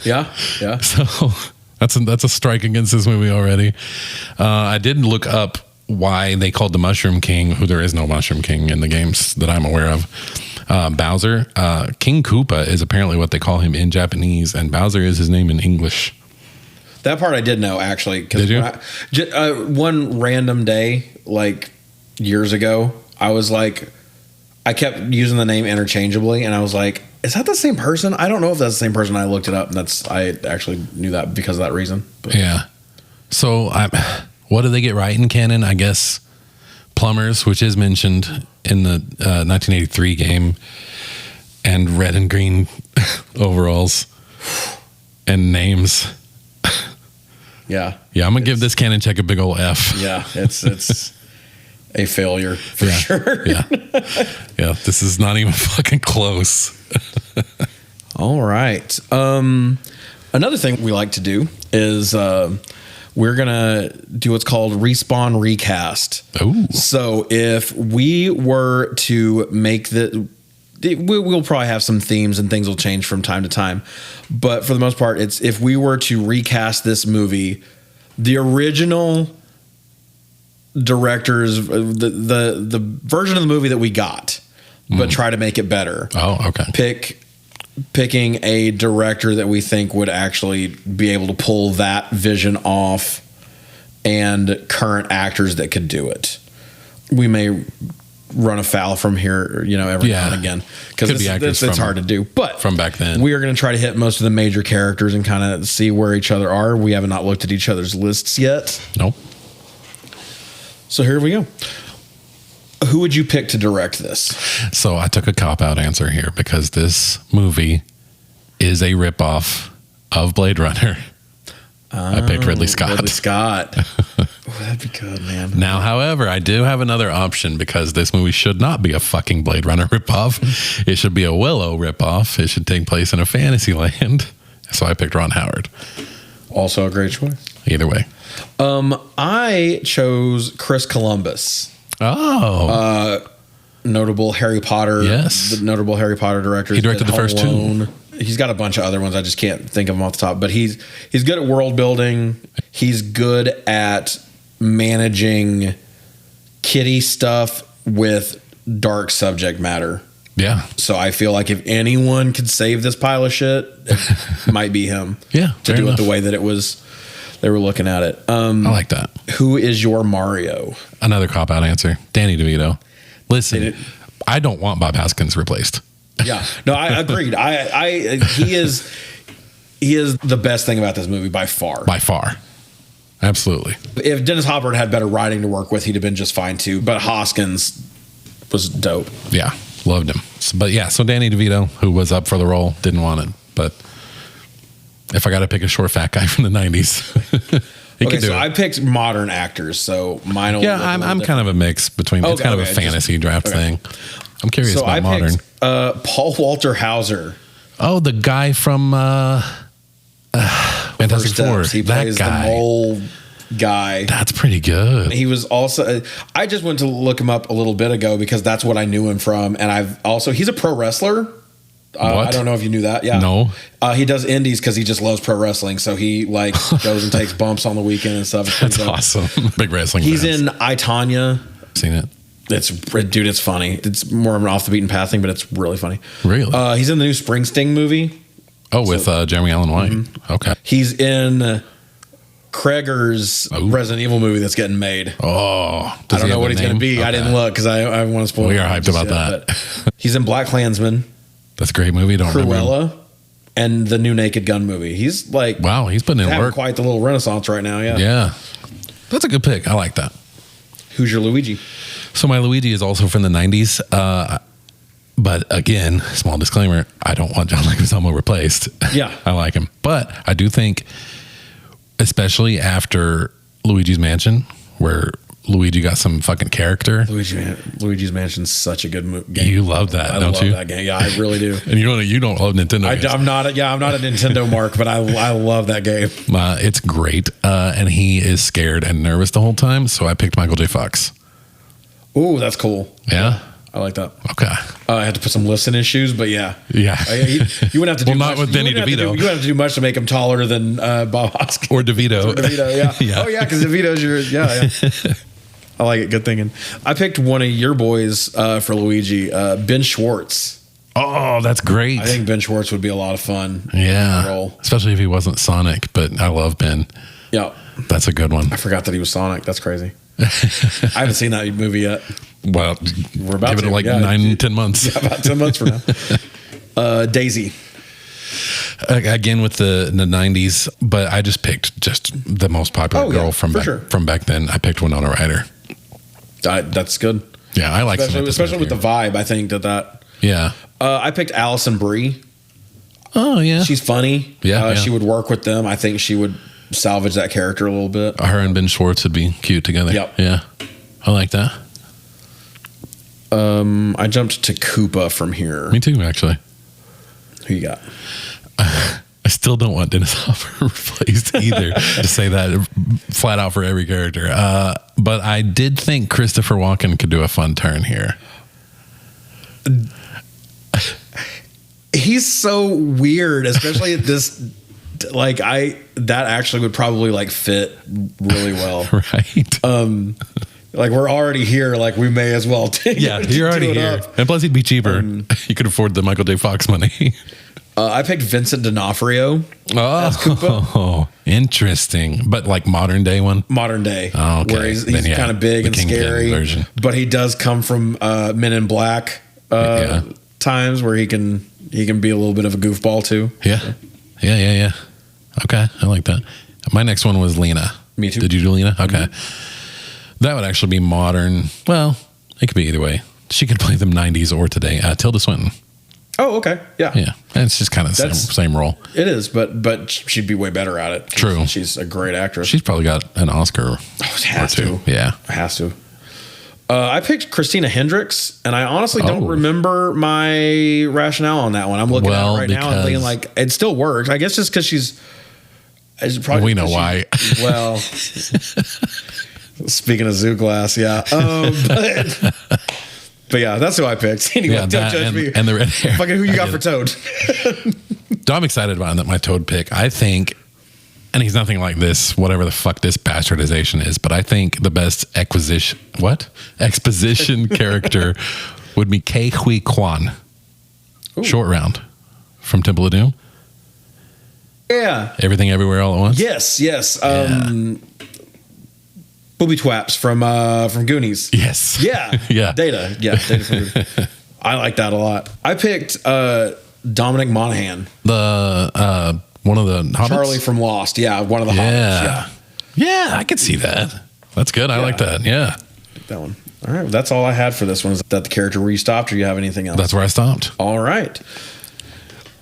Yeah. So that's a strike against this movie already. I did look up why they called the Mushroom King, who there is no Mushroom King in the games that I'm aware of, Bowser. King Koopa is apparently what they call him in Japanese, and Bowser is his name in English. That part I did know, actually. Did you? One random day, like years ago, I was like, I kept using the name interchangeably, and I was like, is that the same person? I don't know if that's the same person. I looked it up, and I actually knew that because of that reason. But. Yeah. So what do they get right in canon? I guess plumbers, which is mentioned in the 1983 game, and red and green overalls, and names. Yeah. Yeah, I'm going to give this canon check a big old F. Yeah, it's a failure for sure. Yeah. Yeah, this is not even fucking close. All right. Another thing we like to do is we're going to do what's called respawn recast. Oh. So if we were to make we'll probably have some themes and things will change from time to time. But for the most part, it's if we were to recast this movie, the original directors, the version of the movie that we got, but try to make it better. Oh, okay. Picking a director that we think would actually be able to pull that vision off, and current actors that could do it. We may run afoul from here, every now and again, because it's hard to do. But from back then, we are going to try to hit most of the major characters and kind of see where each other are. We have not looked at each other's lists yet. Nope. So here we go. Who would you pick to direct this? So I took a cop-out answer here because this movie is a ripoff of Blade Runner. I picked Ridley Scott. Ridley Scott. That'd be good, man. Now, however, I do have another option because this movie should not be a fucking Blade Runner ripoff. It should be a Willow ripoff. It should take place in a fantasy land. So I picked Ron Howard. Also a great choice. Either way. I chose Chris Columbus. Oh. Notable Harry Potter. Yes. The notable Harry Potter director. He directed the first two. He's got a bunch of other ones. I just can't think of them off the top. But he's good at world building. He's good at managing kiddie stuff with dark subject matter. Yeah. So I feel like if anyone could save this pile of shit, it might be him. Yeah. To do it the way that it was. They were looking at it. I like that. Who is your Mario? Another cop-out answer. Danny DeVito. Listen, I don't want Bob Hoskins replaced. Yeah, no, I agreed. He is the best thing about this movie by far. By far. Absolutely. If Dennis Hopper had better writing to work with, he'd have been just fine too. But Hoskins was dope. Yeah, loved him. But yeah, so Danny DeVito, who was up for the role, didn't want it. But if I got to pick a short fat guy from the 90s, he could do it. I picked modern actors, so mine will. Yeah, I'm kind of a mix between. It's kind of a fantasy draft thing. I'm curious about modern. Paul Walter Hauser. Oh, the guy from Fantastic Four. He plays the mole guy. That's pretty good. He was also. I just went to look him up a little bit ago because that's what I knew him from, and he's a pro wrestler. What? I don't know if you knew that. Yeah. No. He does indies because he just loves pro wrestling. So he like goes and takes bumps on the weekend and stuff. That's awesome. Big wrestling. He's fans. in I, Tonya. Seen it. It's funny. It's more of an off the beaten path thing, but it's really funny. Really? He's in the new Springsteen movie. Oh, with Jeremy Allen White. Mm-hmm. Okay. He's in Kreger's Resident Evil movie that's getting made. Oh, I don't know what he's going to be. Okay. I didn't look because I want to spoil. We are hyped about that. He's in Black Klansman. That's a great movie. Don't remember. Cruella and the new Naked Gun movie. He's like, wow, he's putting in having work. quite the little renaissance right now. Yeah. Yeah. That's a good pick. I like that. Who's your Luigi? So my Luigi is also from the 90s. But again, small disclaimer, I don't want John Leguizamo replaced. Yeah. I like him. But I do think, especially after Luigi's Mansion, where Luigi got some fucking character. Luigi's Mansion's such a good game. You love that, don't you? I love that game. Yeah, I really do. And you don't love Nintendo games. I'm not a Nintendo mark, but I love that game. It's great. And he is scared and nervous the whole time. So I picked Michael J. Fox. Ooh, that's cool. Yeah. I like that. Okay. I had to put some listen shoes, but yeah. Yeah. You wouldn't have to do well, much. not with Danny DeVito. You wouldn't have to do much to make him taller than Bob Hoskins. Or DeVito. Yeah. Yeah. Oh, yeah, because DeVito's your... Yeah. I like it. Good thinking. I picked one of your boys for Luigi, Ben Schwartz. Oh, that's great. I think Ben Schwartz would be a lot of fun. Yeah. Role. Especially if he wasn't Sonic, but I love Ben. Yeah. That's a good one. I forgot that he was Sonic. That's crazy. I haven't seen that movie yet. Well, we're about give it like 9-10 months. Yeah, about 10 months from now. Daisy. Again with the 90s, but I just picked just the most popular girl from back then. I picked Winona Ryder. That's good. Yeah, I like especially with the vibe. I think that. Yeah. I picked Alison Brie. Oh yeah, she's funny. Yeah, she would work with them. I think she would salvage that character a little bit. Her and Ben Schwartz would be cute together. Yep. Yeah, I like that. I jumped to Koopa from here. Me too, actually. Who you got? I still don't want Dennis Hopper replaced either. To say that flat out for every character. But I did think Christopher Walken could do a fun turn here. He's so weird, especially at this. That actually would probably fit really well, right? Like we're already here, like we may as well. You're already here, and plus he'd be cheaper. You could afford the Michael J. Fox money. I picked Vincent D'Onofrio. Oh, interesting. But like modern day one? Modern day. Oh, okay. Where he's kind of big and scary. But he does come from Men in Black times where he can be a little bit of a goofball too. Yeah. Okay, I like that. My next one was Lena. Me too. Did you do Lena? Okay. That would actually be modern. Well, it could be either way. She could play them 90s or today. Tilda Swinton. Oh, okay. Yeah. Yeah. And it's just kind of the same role. It is, but she'd be way better at it. True. She's a great actress. She's probably got an Oscar. It has to. Yeah. Has to. I picked Christina Hendricks, and I honestly don't remember my rationale on that one. I'm looking at it right now and thinking it still works. I guess just because she's probably. We know why. Well, speaking of Zoo Glass, yeah. But yeah, that's who I picked. Anyway, don't judge me. And the red hair. Fucking who you got for Toad? So I'm excited about my Toad pick. I think, and he's nothing like this, whatever the fuck this bastardization is, but I think the best exposition character would be Ke Huy Quan. Ooh. Short Round from Temple of Doom. Yeah. Everything Everywhere All at Once. Yes. Booby Twaps from Goonies. Yes. Yeah. Yeah. Data. Yeah. Data from Goonies. I like that a lot. I picked Dominic Monaghan. The one of the hobbits? Charlie from Lost. Yeah, one of the hobbits. Yeah, I could see that. That's good. I like that. Yeah. That one. All right. That's all I had for this one. Is that the character where you stopped, or you have anything else? That's where I stopped. All right.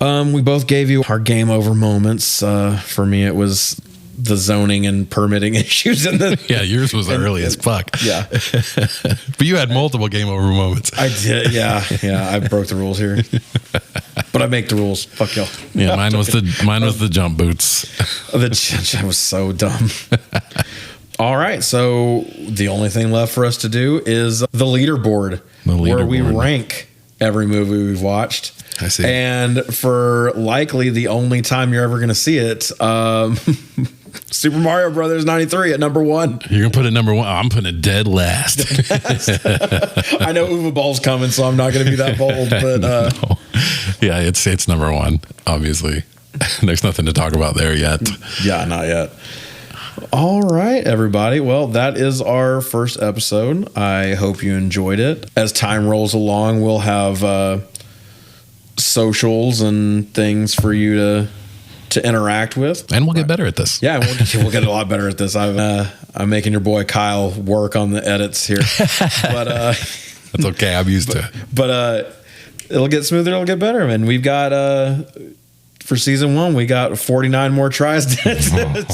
We both gave you our game over moments. For me, it was the zoning and permitting issues in the yours was early as fuck. Yeah. But you had multiple game over moments. I did. Yeah. I broke the rules here. But I make the rules. Fuck y'all. Yeah, mine was the jump boots. That was so dumb. All right, so the only thing left for us to do is the leaderboard. Where we rank every movie we've watched. I see. And for likely the only time you're ever going to see it, Super Mario Brothers 93 at number 1. You're going to put it number 1. Oh, I'm putting it dead last. I know Uwe Ball's coming, so I'm not going to be that bold. But No. Yeah, it's number 1, obviously. There's nothing to talk about there yet. Yeah, not yet. All right, everybody. Well, that is our first episode. I hope you enjoyed it. As time rolls along, we'll have socials and things for you to interact with, And we'll get better at this. Yeah, we'll get a lot better at this. I'm making your boy Kyle work on the edits here, but That's okay. I'm used to it. But it'll get smoother. It'll get better. And we've got for season 1, we got 49 more tries to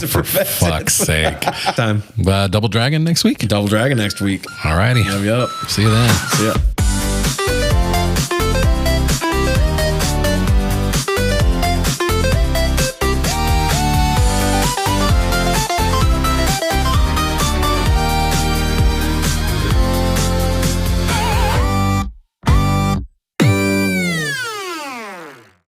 For perfect. fuck's sake. Time. Double Dragon next week? Double Dragon next week. All righty. Yep. See you then. See ya.